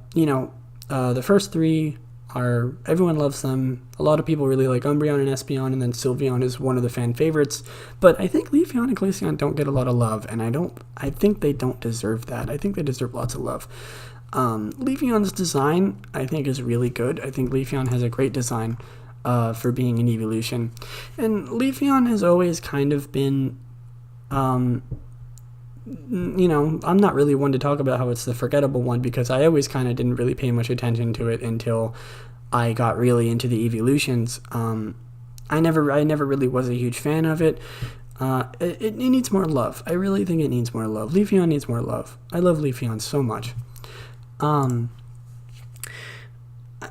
first three everyone loves them. A lot of people really like Umbreon and Espeon, and then Sylveon is one of the fan favorites. But I think Lillieceon and Glaceon don't get a lot of love, and I think they don't deserve that. I think they deserve lots of love. Lillieceon's design, I think, is really good. I think Lillieceon has a great design for being an evolution. And Lillieceon has always kind of been, I'm not really one to talk about how it's the forgettable one because I always kind of didn't really pay much attention to it until I got really into the evolutions. I never really was a huge fan of it. It needs more love. I really think it needs more love. Lillieceon needs more love. I love Lillieceon so much. And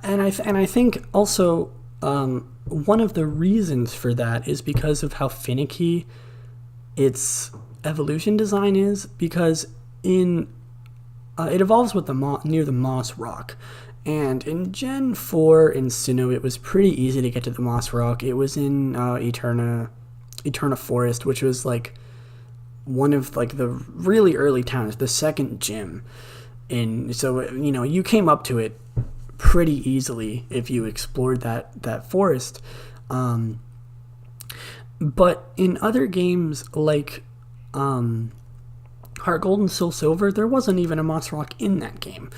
I think also one of the reasons for that is because of how finicky its evolution design is, because it evolves with near the Moss Rock, and in Gen 4 in Sinnoh it was pretty easy to get to the Moss Rock. It was in Eterna Forest, which was like one of like the really early towns, the second gym. So you came up to it pretty easily if you explored that forest. But in other games like Heart Gold and Soul Silver, there wasn't even a Moss Rock in that game.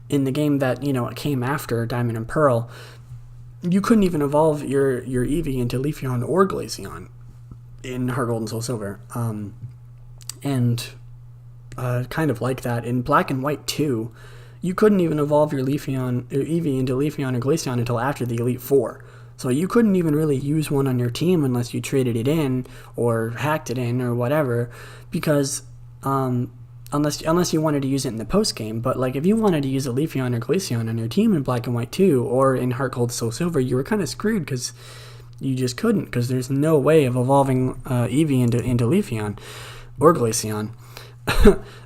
In the game that came after Diamond and Pearl, you couldn't even evolve your Eevee into Lillieceon or Glaceon in Heart Gold and Soul Silver. And kind of like that in Black and White 2, you couldn't even evolve your Eevee into Lillieceon or Glaceon until after the Elite Four. So you couldn't even really use one on your team unless you traded it in or hacked it in or whatever, because unless you wanted to use it in the post game. But like if you wanted to use a Lillieceon or Glaceon on your team in Black and White 2 or in Heart Gold Soul Silver, you were kind of screwed because you just couldn't, because there's no way of evolving Eevee into Lillieceon or Glaceon.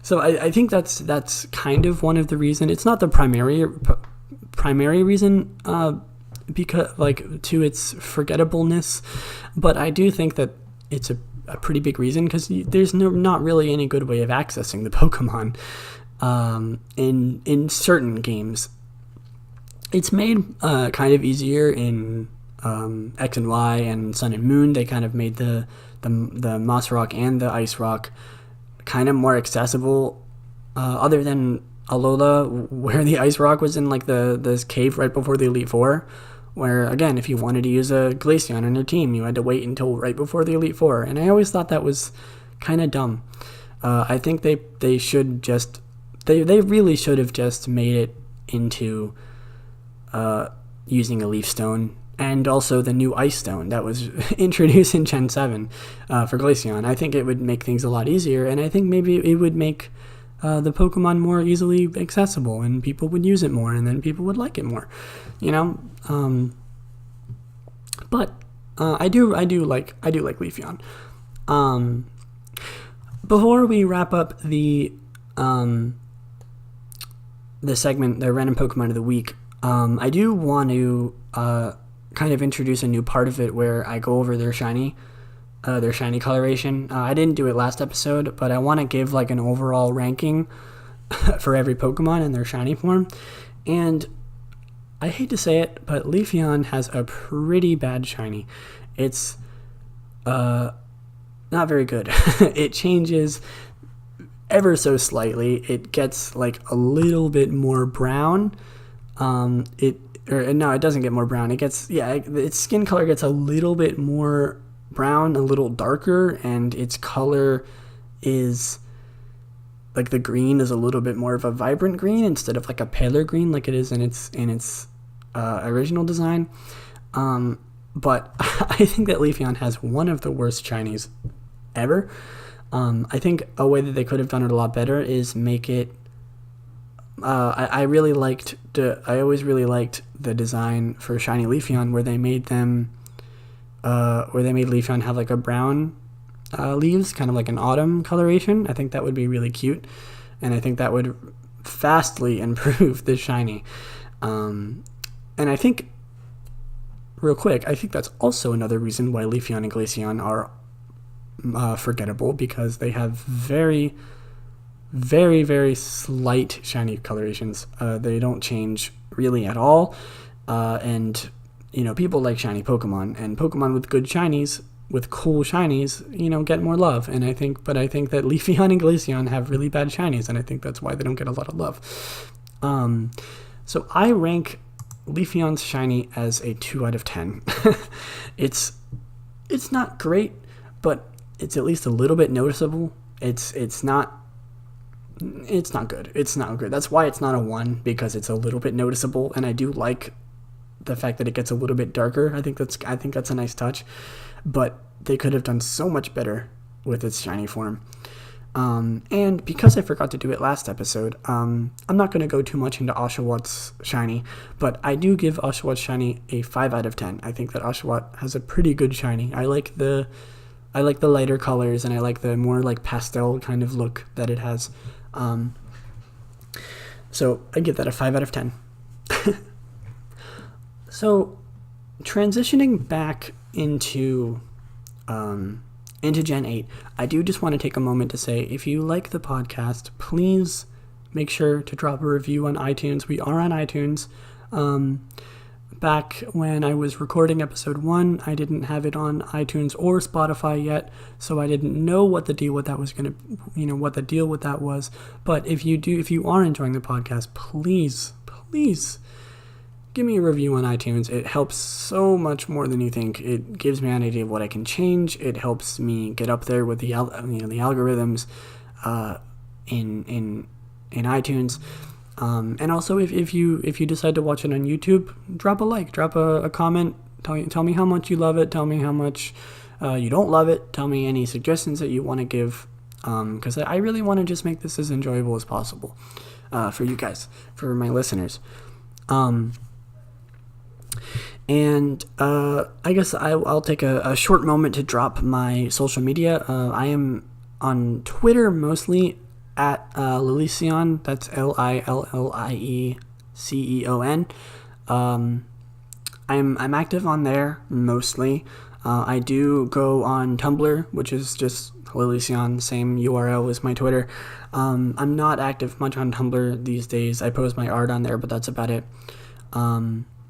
So I think that's kind of one of the reasons. It's not the primary reason because like to its forgettableness, but I do think that it's a pretty big reason because there's not really any good way of accessing the Pokemon in certain games. It's made kind of easier in X and Y and Sun and Moon. They kind of made the Moss Rock and the Ice Rock kind of more accessible, other than Alola, where the Ice Rock was in like this cave right before the Elite Four, where again, if you wanted to use a Glaceon on your team, you had to wait until right before the Elite Four, and I always thought that was kind of dumb. I think they really should have just made it into using a Leaf Stone, and also the new Ice Stone that was introduced in Gen 7 for Glaceon. I think it would make things a lot easier, and I think maybe it would make the Pokemon more easily accessible, and people would use it more, and then people would like it more, But I do like Lillieceon. Before we wrap up the segment, the random Pokemon of the week, I do want to kind of introduce a new part of it where I go over their shiny coloration. I didn't do it last episode, but I want to give like an overall ranking for every Pokemon in their shiny form. And I hate to say it, but Lillieceon has a pretty bad shiny. It's not very good. It changes ever so slightly. It gets like a little bit more brown. It doesn't get more brown. Its skin color gets a little bit more brown, a little darker, and its color is like the green is a little bit more of a vibrant green instead of like a paler green like it is in its original design. But I think that Lillieceon has one of the worst shinies ever. I think a way that they could have done it a lot better is make it. I always really liked the design for shiny Lillieceon, where they made them where they made Lillieceon have like a brown leaves, kind of like an autumn coloration. I think that would be really cute, and I think that would vastly improve the shiny. And I think, real quick, I think that's also another reason why Lillieceon and Glaceon are forgettable, because they have very, very, very slight shiny colorations. They don't change really at all, and people like shiny Pokemon, and Pokemon with good shinies, with cool shinies, get more love. And I think that Lillieceon and Glaceon have really bad shinies, and I think that's why they don't get a lot of love. So I rank Lillieceon's shiny as a 2 out of 10. It's not great, but it's at least a little bit noticeable. It's not good. It's not good. That's why it's not a 1, because it's a little bit noticeable, and I do like the fact that it gets a little bit darker. I think that's a nice touch, but they could have done so much better with its shiny form. And because I forgot to do it last episode, I'm not going to go too much into Oshawott shiny, but I do give Oshawott shiny a 5 out of 10. I think that Oshawott has a pretty good shiny. I like the lighter colors, and I like the more like pastel kind of look that it has. So I give that a 5 out of 10. So transitioning back into Gen 8, I do just want to take a moment to say, if you like the podcast, please make sure to drop a review on iTunes. We are on iTunes. Back when I was recording episode 1, I didn't have it on iTunes or Spotify yet, so I didn't know what the deal with that was was. But if you are enjoying the podcast, please give me a review on iTunes. It helps so much more than you think. It gives me an idea of what I can change. It helps me get up there with the algorithms in iTunes. And also, if you decide to watch it on YouTube, drop a like, drop a comment. Tell me how much you love it. Tell me how much you don't love it. Tell me any suggestions that you want to give, because I really want to just make this as enjoyable as possible for you guys, for my listeners. And I guess I'll take a short moment to drop my social media. I am on Twitter mostly at Lillieceon. That's Lillieceon. I'm active on there mostly. I do go on Tumblr, which is just Lillieceon, same URL as my Twitter. I'm not active much on Tumblr these days. I post my art on there, but that's about it.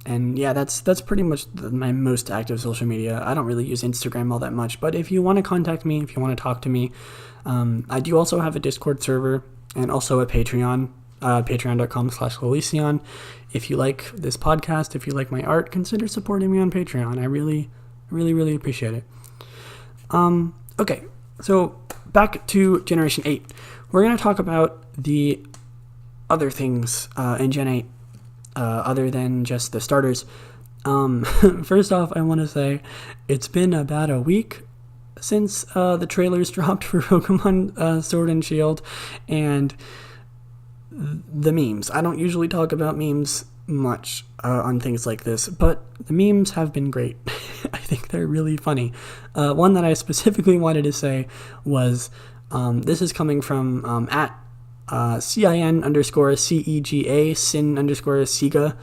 And yeah, that's pretty much my most active social media. I don't really use Instagram all that much, but if you want to contact me, if you want to talk to me, I do also have a Discord server and also a Patreon, patreon.com/Lillieceon. If you like this podcast, if you like my art, consider supporting me on Patreon. I really, really, really appreciate it. Okay, so back to Generation 8. We're going to talk about the other things in Gen 8. Other than just the starters. First off, I want to say it's been about a week since the trailers dropped for Pokemon Sword and Shield, and the memes. I don't usually talk about memes much on things like this, but the memes have been great. I think they're really funny. One that I specifically wanted to say was, this is coming from at CIN_CEGA, Sin_Sega.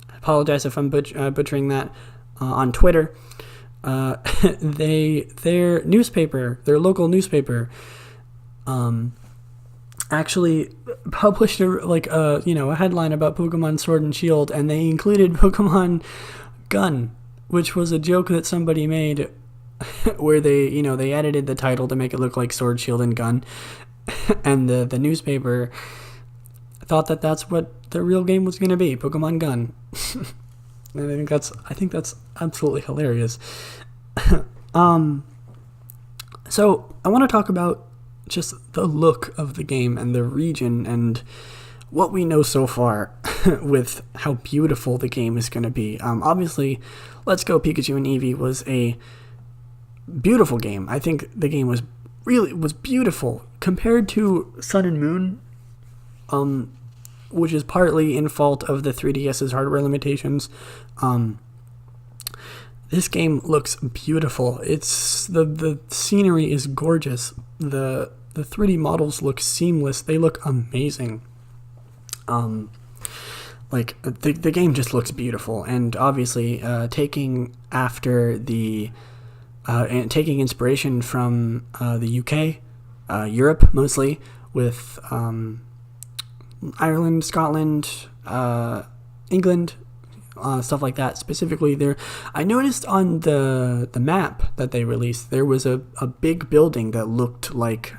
I apologize if I'm butchering that, on Twitter. Their local newspaper, actually published a headline about Pokemon Sword and Shield, and they included Pokemon Gun, which was a joke that somebody made where they edited the title to make it look like Sword, Shield, and Gun. And the newspaper thought that that's what the real game was going to be, Pokemon Gun. And I think that's absolutely hilarious. So I want to talk about just the look of the game and the region and what we know so far with how beautiful the game is going to be. Obviously, Let's Go Pikachu and Eevee was a beautiful game. I think the game was beautiful compared to Sun and Moon, which is partly in fault of the 3DS's hardware limitations. This game looks beautiful. It's the scenery is gorgeous. The 3D models look seamless. They look amazing. Like the game just looks beautiful, and obviously taking after the and taking inspiration from the UK, Europe mostly, with Ireland, Scotland, England, stuff like that. Specifically, there, I noticed on the map that they released, there was a big building that looked like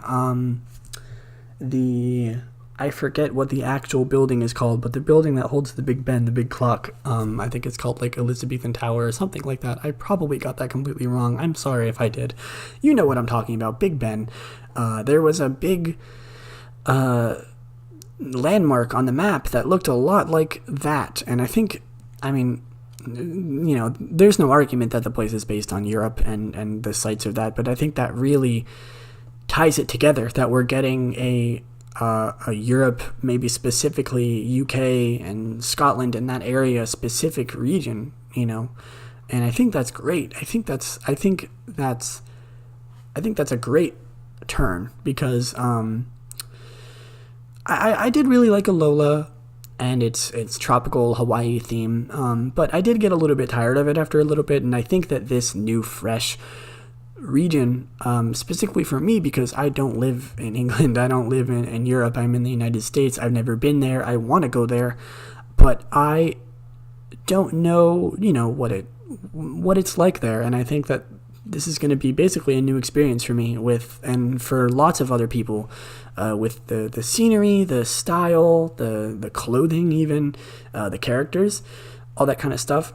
I forget what the actual building is called, but the building that holds the Big Ben, the big clock, I think it's called like Elizabethan Tower or something like that. I probably got that completely wrong. I'm sorry if I did. You know what I'm talking about, Big Ben. There was a big landmark on the map that looked a lot like that, and there's no argument that the place is based on Europe and the sites of that, but I think that really ties it together, that we're getting a Europe, maybe specifically UK and Scotland in that area, specific region, and I think that's great. I think that's a great turn, because I did really like Alola and its tropical Hawaii theme, but I did get a little bit tired of it after a little bit, and I think that this new fresh region, specifically for me, because I don't live in England, I don't live in Europe, I'm in the United States, I've never been there, I want to go there, but I don't know, what it's like there, and I think that this is going to be basically a new experience for me, and for lots of other people, with the scenery, the style, the clothing, even the characters, all that kind of stuff.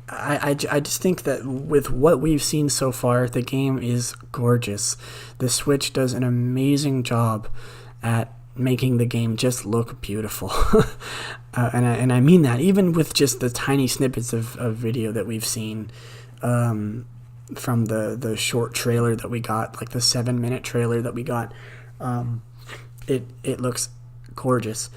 I just think that with what we've seen so far, the game is gorgeous. The Switch does an amazing job at making the game just look beautiful. And I mean that, even with just the tiny snippets of video that we've seen, from the short trailer that we got, like the 7-minute trailer that we got. It looks gorgeous.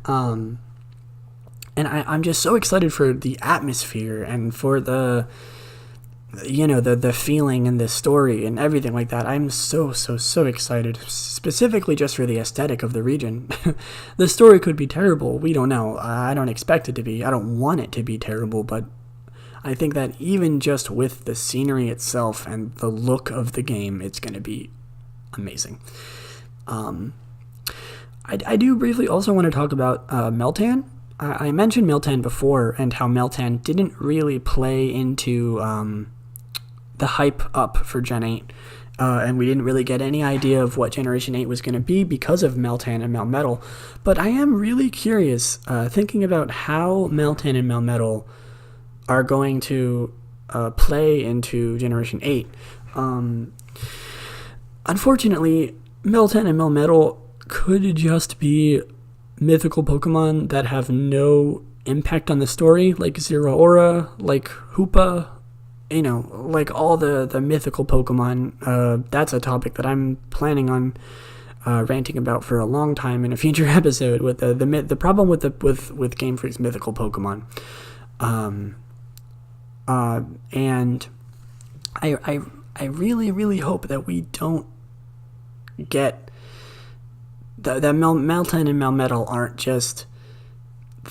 And I'm just so excited for the atmosphere and for the feeling and the story and everything like that. I'm so excited, specifically just for the aesthetic of the region. The story could be terrible. We don't know. I don't expect it to be. I don't want it to be terrible, but I think that even just with the scenery itself and the look of the game, it's going to be amazing. I do briefly also want to talk about Meltan. I mentioned Meltan before, and how Meltan didn't really play into the hype up for Gen 8, and we didn't really get any idea of what Generation 8 was going to be because of Meltan and Melmetal. But I am really curious, thinking about how Meltan and Melmetal are going to play into Generation 8. Unfortunately, Meltan and Melmetal could just be mythical Pokemon that have no impact on the story, like Zeraora, like Hoopa, like all the mythical Pokemon. That's a topic that I'm planning on ranting about for a long time in a future episode, with the problem with Game Freak's mythical Pokemon. And I really hope that we don't get that Meltan and Melmetal aren't just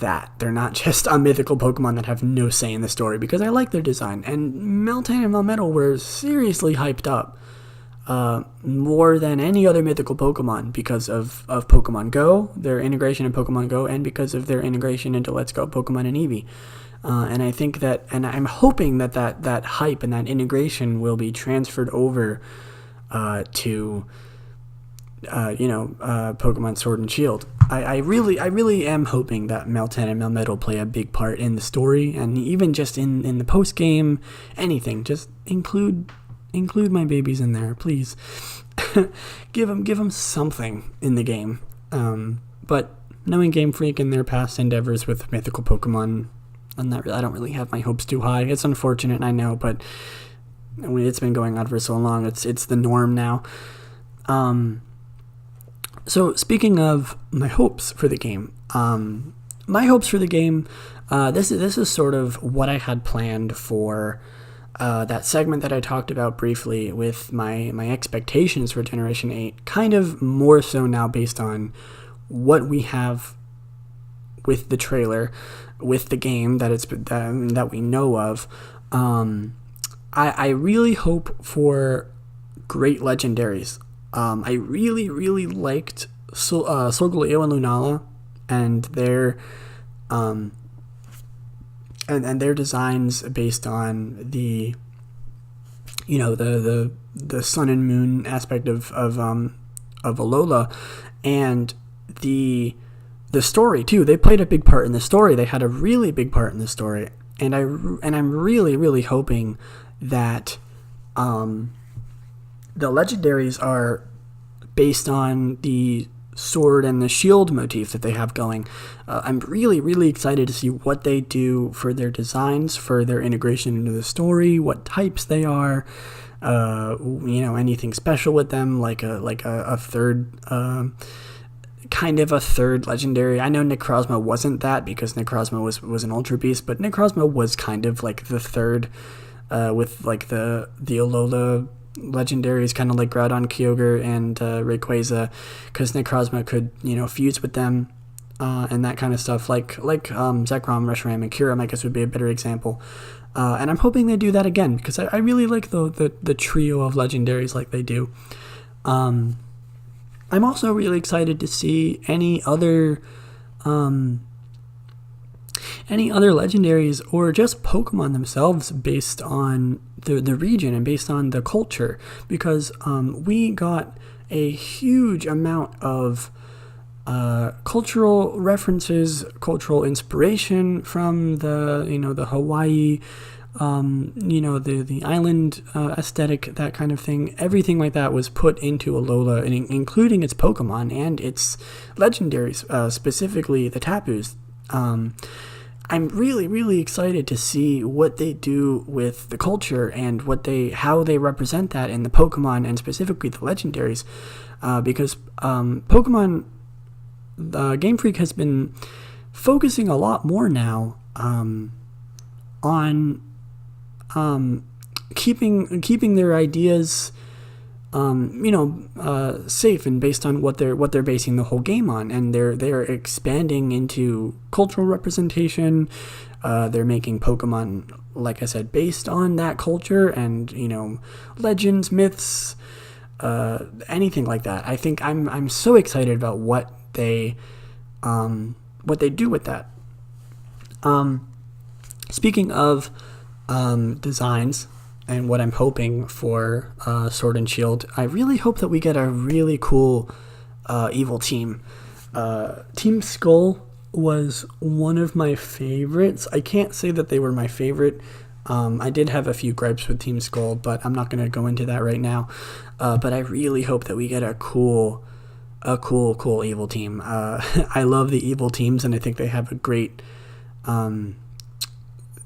that. They're not just a mythical Pokemon that have no say in the story, because I like their design. And Meltan and Melmetal were seriously hyped up, more than any other mythical Pokemon, because of Pokemon Go, their integration in Pokemon Go, and because of their integration into Let's Go Pokemon and Eevee. And I think that, and I'm hoping that hype and that integration will be transferred over to Pokemon Sword and Shield. I really am hoping that Meltan and Melmetal play a big part in the story, and even just in the post game, anything. Just include my babies in there, please. give them something in the game. But knowing Game Freak and their past endeavors with mythical Pokemon, I don't really have my hopes too high. It's unfortunate, I know, but it's been going on for so long. It's the norm now. So speaking of my hopes for the game, my hopes for the game, this is sort of what I had planned for that segment that I talked about briefly with my expectations for Generation 8, kind of more so now based on what we have with the trailer, with the game that we know of. I really hope for great legendaries. I really liked Solgaleo and Lunala and their and their designs based on the the sun and moon aspect of Alola, and the story too. They played a big part in the story. They had a really big part in the story, and I'm really hoping that the legendaries are based on the sword and the shield motif that they have going. I'm really excited to see what they do for their designs, for their integration into the story, what types they are, anything special with them, like a third kind of a third legendary. I know Necrozma wasn't that because Necrozma was an Ultra Beast, but Necrozma was kind of like the third with like the Alola legendaries, kind of like Groudon, Kyogre, and Rayquaza, because Necrozma could fuse with them and that kind of stuff, like Zekrom, Reshiram, and Kyurem, I guess, would be a better example. And I'm hoping they do that again, because I really like the trio of legendaries like they do. I'm also really excited to see any other legendaries or just Pokemon themselves based on the region and based on the culture, because we got a huge amount of cultural references, cultural inspiration from the Hawaii, the island aesthetic, that kind of thing. Everything like that was put into Alola, including its Pokemon and its legendaries, specifically the Tapus. I'm really excited to see what they do with the culture and how they represent that in the Pokemon, and specifically the legendaries, because Pokemon Game Freak has been focusing a lot more now on keeping their ideas safe and based on what they're basing the whole game on, and they're expanding into cultural representation. They're making Pokemon, like I said, based on that culture and legends, myths, anything like that. I think I'm so excited about what they do with that. Speaking of designs and what I'm hoping for Sword and Shield, I really hope that we get a really cool evil team. Team Skull was one of my favorites. I can't say that they were my favorite. I did have a few gripes with Team Skull, but I'm not going to go into that right now. But I really hope that we get a cool evil team. I love the evil teams, and I think they have a great...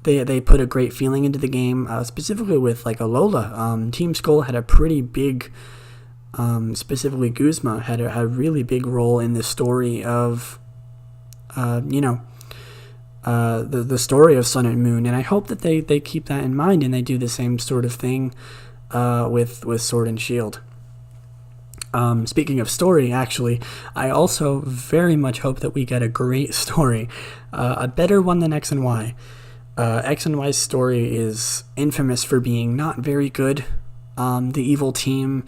They put a great feeling into the game, specifically with like Alola. Team Skull had a pretty big, specifically Guzma had a really big role in the story of, the story of Sun and Moon, and I hope that they keep that in mind and they do the same sort of thing with Sword and Shield. Speaking of story, actually, I also very much hope that we get a great story, a better one than X and Y. X and Y's story is infamous for being not very good. The evil team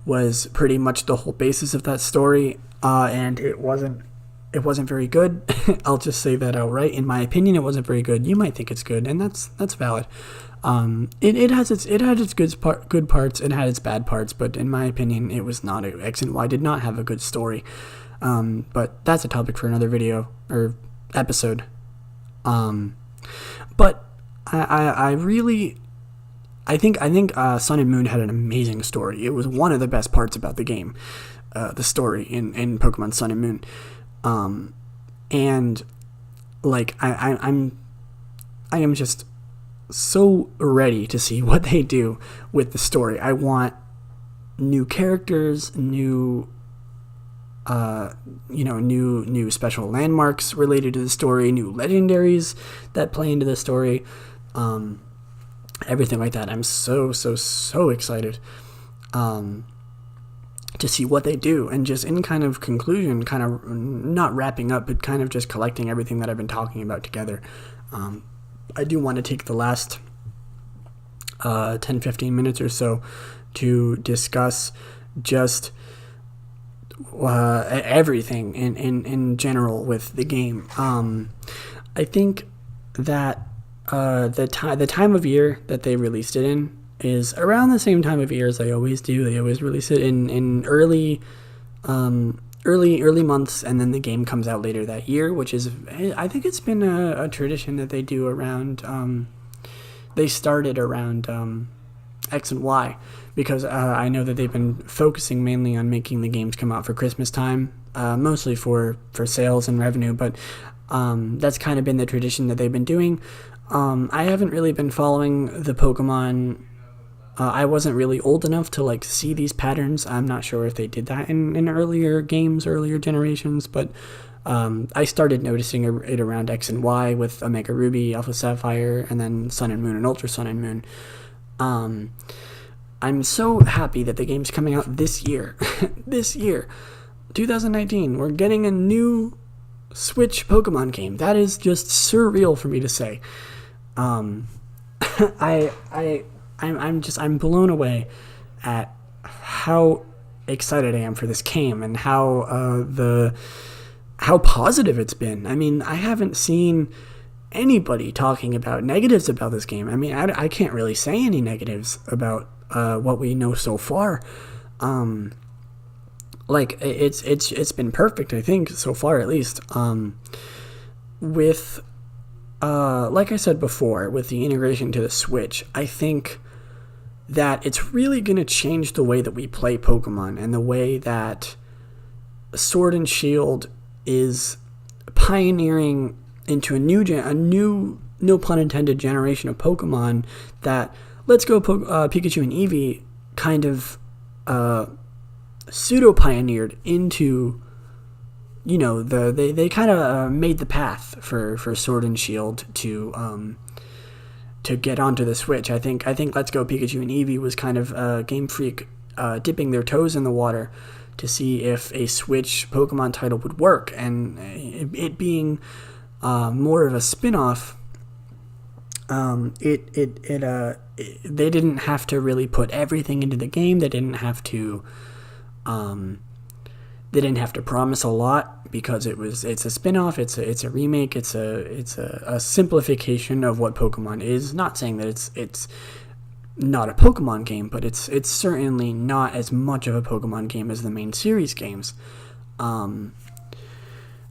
was pretty much the whole basis of that story, and it wasn't very good. I'll just say that outright. In my opinion, it wasn't very good. You might think it's good, and that's valid. It had its good parts, it had its bad parts, but in my opinion, it was not. X and Y did not have a good story. But that's a topic for another video or episode. But I think Sun and Moon had an amazing story. It was one of the best parts about the game, the story in Pokemon Sun and Moon. And like I am just so ready to see what they do with the story. I want new characters, new new special landmarks related to the story, new legendaries that play into the story, everything like that. I'm so excited to see what they do. And just in kind of conclusion, kind of not wrapping up, but kind of just collecting everything that I've been talking about together, I do want to take the last 10-15 minutes or so to discuss just everything in general with the game. I think that the time of year that they released it in is around the same time of year as they always do. They always release it in early months, and then the game comes out later that year, which is, I think it's been a tradition that they do around, they started around X and Y, because I know that they've been focusing mainly on making the games come out for Christmas time, mostly for sales and revenue, but that's kind of been the tradition that they've been doing. I haven't really been following the Pokemon. I wasn't really old enough to see these patterns. I'm not sure if they did that in earlier games, earlier generations, but I started noticing it around X and Y with Omega Ruby, Alpha Sapphire, and then Sun and Moon and Ultra Sun and Moon. I'm so happy that the game's coming out this year. This year, 2019. We're getting a new Switch Pokemon game. That is just surreal for me to say. I'm blown away at how excited I am for this game and how positive it's been. I mean, I haven't seen anybody talking about negatives about this game. I mean, I can't really say any negatives about what we know so far. It's been perfect, I think, so far at least. With like I said before, with the integration to the Switch, I think that it's really going to change the way that we play Pokemon and the way that Sword and Shield is pioneering into a new, no pun intended, generation of Pokemon that Let's Go Pikachu and Eevee kind of pseudo-pioneered into, they kind of made the path for Sword and Shield to get onto the Switch. I think Let's Go Pikachu and Eevee was kind of Game Freak dipping their toes in the water to see if a Switch Pokemon title would work, and it being more of a spin-off, they didn't have to really put everything into the game. They didn't have to promise a lot, because it's a spin-off, it's a remake, it's a simplification of what Pokemon is. Not saying that it's not a Pokemon game, but it's certainly not as much of a Pokemon game as the main series games.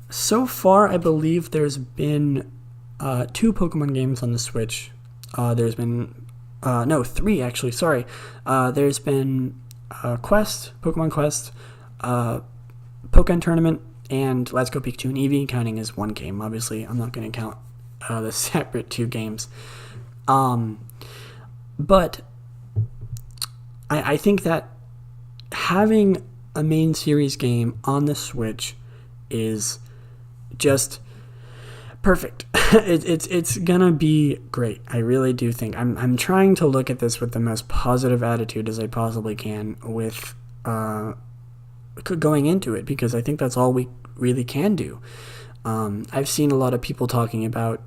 So far, I believe there's been 2 Pokemon games on the Switch. There's been 3 actually. Sorry. There's been Pokemon Quest, Pokemon Tournament, and Let's Go Pikachu and Eevee, counting as one game. Obviously, I'm not going to count the separate 2 games. But I think that having a main series game on the Switch is just perfect. It's gonna be great. I really do think. I'm trying to look at this with the most positive attitude as I possibly can with going into it, because I think that's all we really can do. I've seen a lot of people talking about.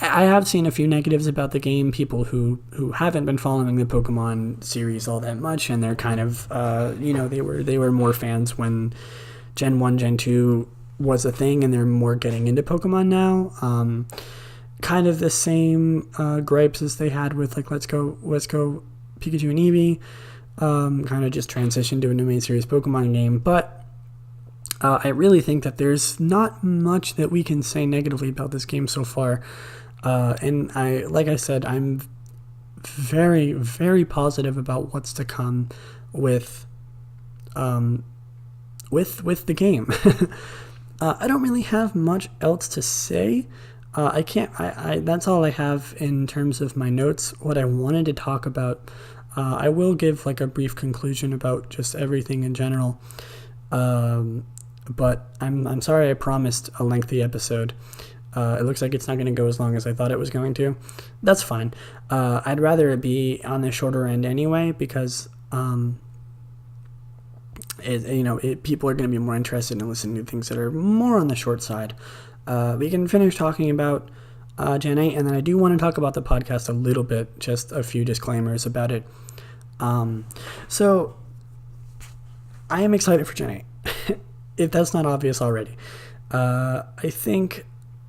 I have seen a few negatives about the game. People who haven't been following the Pokemon series all that much, and they're kind of they were more fans when Gen 1, Gen 2 was a thing, and they're more getting into Pokemon now. Kind of the same gripes as they had with Let's Go Pikachu and Eevee. Kind of just transitioned to a new main series Pokemon game, but I really think that there's not much that we can say negatively about this game so far. And like I said, I'm very, very positive about what's to come with the game. I don't really have much else to say. That's all I have in terms of my notes, what I wanted to talk about. I will give a brief conclusion about just everything in general. But I'm sorry I promised a lengthy episode. It looks like it's not going to go as long as I thought it was going to. That's fine. I'd rather it be on the shorter end anyway, because people are going to be more interested in listening to things that are more on the short side. We can finish talking about Gen 8, and then I do want to talk about the podcast a little bit, just a few disclaimers about it. So I am excited for Gen 8, if that's not obvious already. I think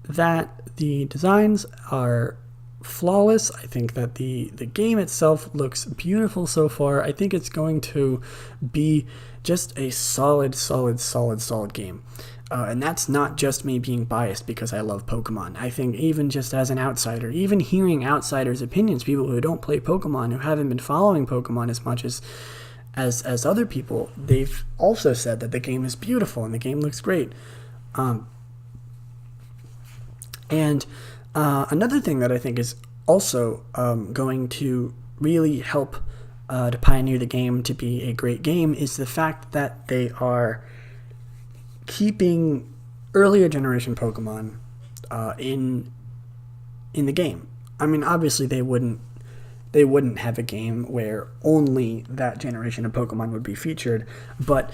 that the designs are flawless. I think that the game itself looks beautiful so far. I think it's going to be just a solid game. And that's not just me being biased because I love Pokemon. I think even just as an outsider, even hearing outsiders' opinions, people who don't play Pokemon, who haven't been following Pokemon as much as other people, they've also said that the game is beautiful and the game looks great. And another thing that I think is also going to really help to pioneer the game to be a great game is the fact that they are keeping earlier generation Pokemon in the game. I mean, obviously they wouldn't have a game where only that generation of Pokemon would be featured, but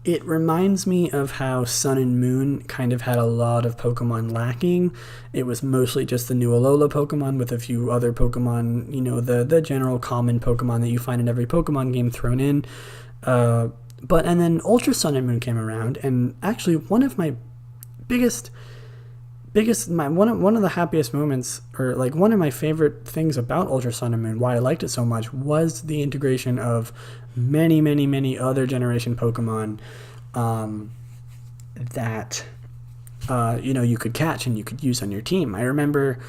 it reminds me of how Sun and Moon kind of had a lot of Pokemon lacking. It was mostly just the new Alola Pokemon with a few other Pokemon, the general common Pokemon that you find in every Pokemon game thrown in. And then Ultra Sun and Moon came around, and actually one of my one of the happiest moments, or like one of my favorite things about Ultra Sun and Moon, why I liked it so much, was the integration of many other generation Pokemon that you could catch and you could use on your team. I remember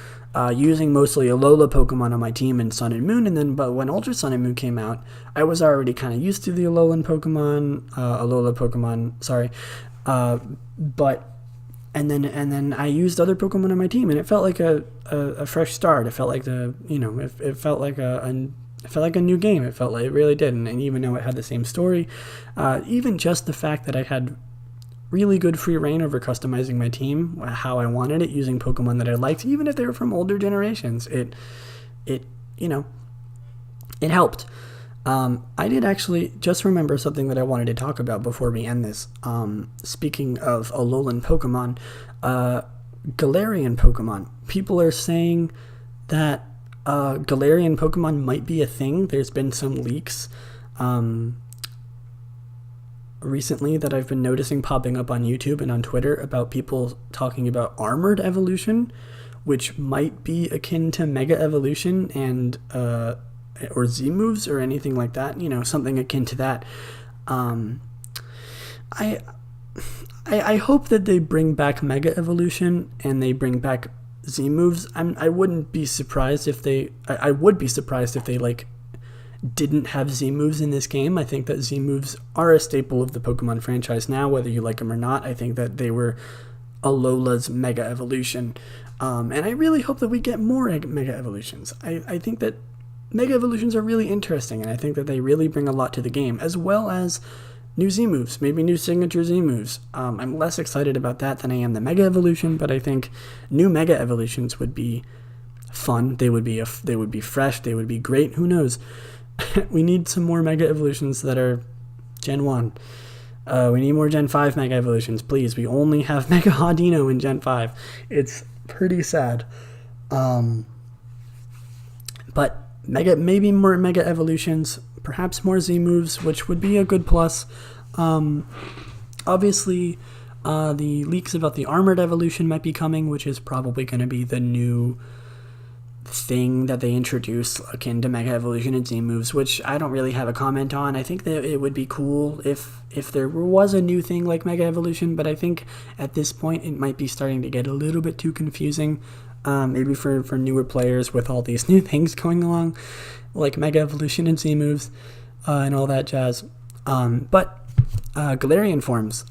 using mostly Alola Pokemon on my team in Sun and Moon, but when Ultra Sun and Moon came out, I was already kind of used to the Alolan Pokemon, And then I used other Pokemon on my team, and it felt like a fresh start. It felt like it felt like a new game. It felt like it really did. And even though it had the same story, even just the fact that I had really good free reign over customizing my team how I wanted it, using Pokemon that I liked, even if they were from older generations, it helped. I did actually just remember something that I wanted to talk about before we end this. Speaking of Alolan Pokemon, Galarian Pokemon. People are saying that Galarian Pokemon might be a thing. There's been some leaks recently that I've been noticing popping up on YouTube and on Twitter about people talking about armored evolution, which might be akin to Mega Evolution and or Z moves or anything like that, something akin to that. I hope that they bring back Mega Evolution and they bring back Z moves. I wouldn't be surprised if I would be surprised if they didn't have Z moves in this game. I think that Z moves are a staple of the Pokemon franchise now, whether you like them or not. I think that they were Alola's Mega Evolution, and I really hope that we get more Mega Evolutions. I think that Mega Evolutions are really interesting, and I think that they really bring a lot to the game, as well as new Z moves, maybe new signature Z moves. I'm less excited about that than I am the Mega Evolution, but I think new Mega Evolutions would be fun. They would be fresh. They would be great. Who knows? We need some more Mega Evolutions that are Gen 1. We need more Gen 5 Mega Evolutions, please. We only have Mega Audino in Gen 5. It's pretty sad. But maybe more Mega Evolutions, perhaps more Z moves, which would be a good plus. Obviously, the leaks about the Armored Evolution might be coming, which is probably going to be the new thing that they introduce akin to Mega Evolution and Z moves, which I don't really have a comment on. I think that it would be cool if there was a new thing like Mega Evolution, but I think at this point it might be starting to get a little bit too confusing, maybe for newer players with all these new things going along, like Mega Evolution and Z moves and all that jazz. But Galarian forms,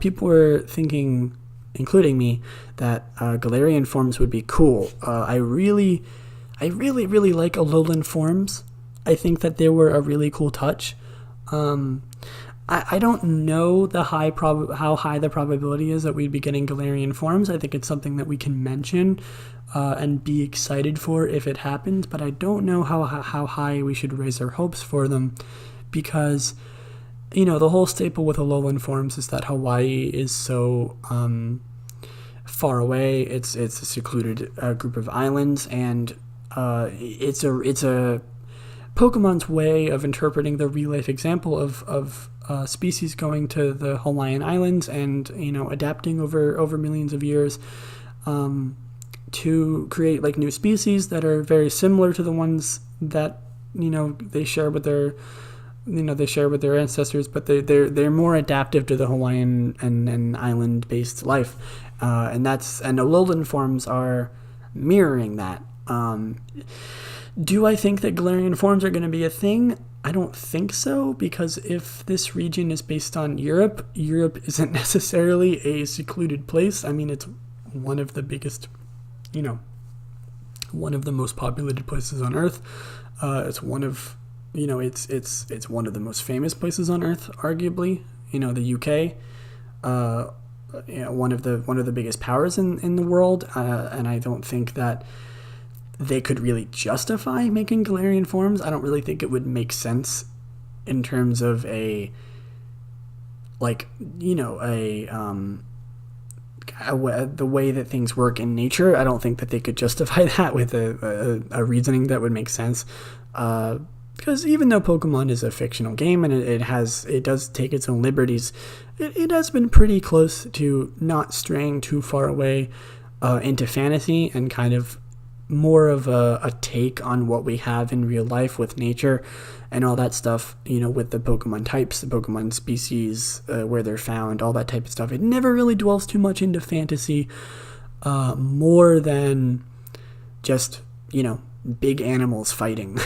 people were thinking, including me, that Galarian forms would be cool. I really like Alolan forms. I think that they were a really cool touch. I don't know how high the probability is that we'd be getting Galarian forms. I think it's something that we can mention and be excited for if it happens, but I don't know how high we should raise our hopes for them, because, you know, the whole staple with Alolan forms is that Hawaii is so far away. It's a secluded group of islands, and it's a Pokemon's way of interpreting the real-life example of species going to the Hawaiian Islands and, you know, adapting over millions of years to create like new species that are very similar to the ones that, you know, they share with their ancestors, but they're more adaptive to the Hawaiian and island-based life, and Alolan forms are mirroring that. Do I think that Galarian forms are going to be a thing? I don't think so, because if this region is based on Europe isn't necessarily a secluded place. I mean, it's one of the biggest, you know, one of the most populated places on Earth. It's one of, you know, it's one of the most famous places on Earth, arguably. You know, the UK, you know, one of the biggest powers in the world, and I don't think that they could really justify making Galarian forms. I don't really think it would make sense in terms of a, like, you know, the way that things work in nature. I don't think that they could justify that with a reasoning that would make sense. Because even though Pokemon is a fictional game and it does take its own liberties, it has been pretty close to not straying too far away into fantasy and kind of more of a take on what we have in real life with nature and all that stuff, you know, with the Pokemon types, the Pokemon species, where they're found, all that type of stuff. It never really dwells too much into fantasy, more than just, you know, big animals fighting.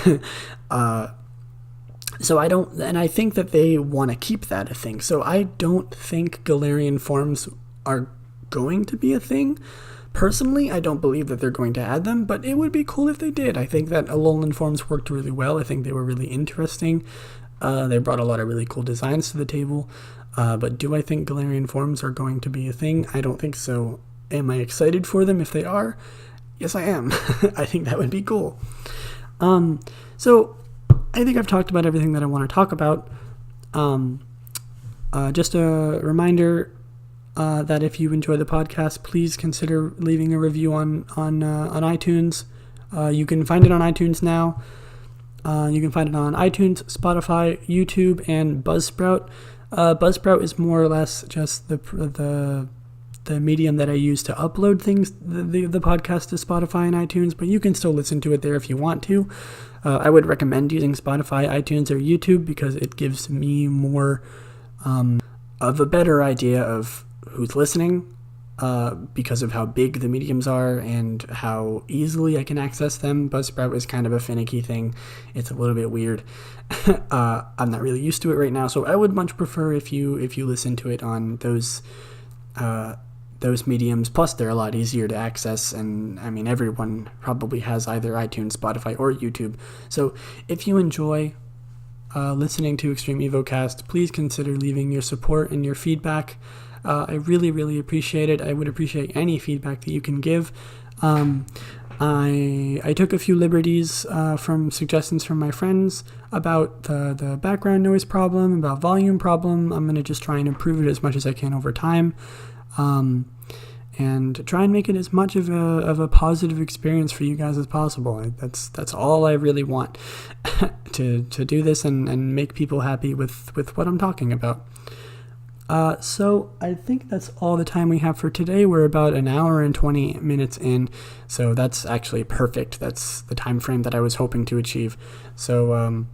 So I think that they want to keep that a thing. So I don't think Galarian forms are going to be a thing. Personally, I don't believe that they're going to add them, but it would be cool if they did. I think that Alolan forms worked really well. I think they were really interesting. They brought a lot of really cool designs to the table. But do I think Galarian forms are going to be a thing? I don't think so. Am I excited for them if they are? Yes, I am. I think that would be cool. So I think I've talked about everything that I want to talk about. Just a reminder that if you enjoy the podcast, please consider leaving a review on iTunes. You can find it on iTunes now. You can find it on iTunes, Spotify, YouTube, and Buzzsprout. Buzzsprout is more or less just the medium that I use to upload things, the podcast to Spotify and iTunes, but you can still listen to it there if you want to. I would recommend using Spotify, iTunes, or YouTube because it gives me more of a better idea of who's listening, because of how big the mediums are and how easily I can access them. Buzzsprout is kind of a finicky thing. It's a little bit weird. I'm not really used to it right now, so I would much prefer if you listen to it on those mediums. Plus, they're a lot easier to access, and I mean, everyone probably has either iTunes, Spotify, or YouTube. So if you enjoy listening to Extreme Evocast, please consider leaving your support and your feedback. I really, really appreciate it. I would appreciate any feedback that you can give. I took a few liberties from suggestions from my friends about the background noise problem, about volume problem. I'm going to just try and improve it as much as I can over time, and try and make it as much of a positive experience for you guys as possible. That's all I really want, to do this and make people happy with what I'm talking about. So I think that's all the time we have for today. We're about an hour and 20 minutes in, so that's actually perfect. That's the time frame that I was hoping to achieve. So,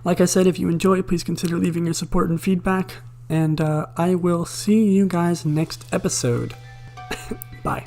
like I said, if you enjoy, please consider leaving your support and feedback, and I will see you guys next episode. Bye.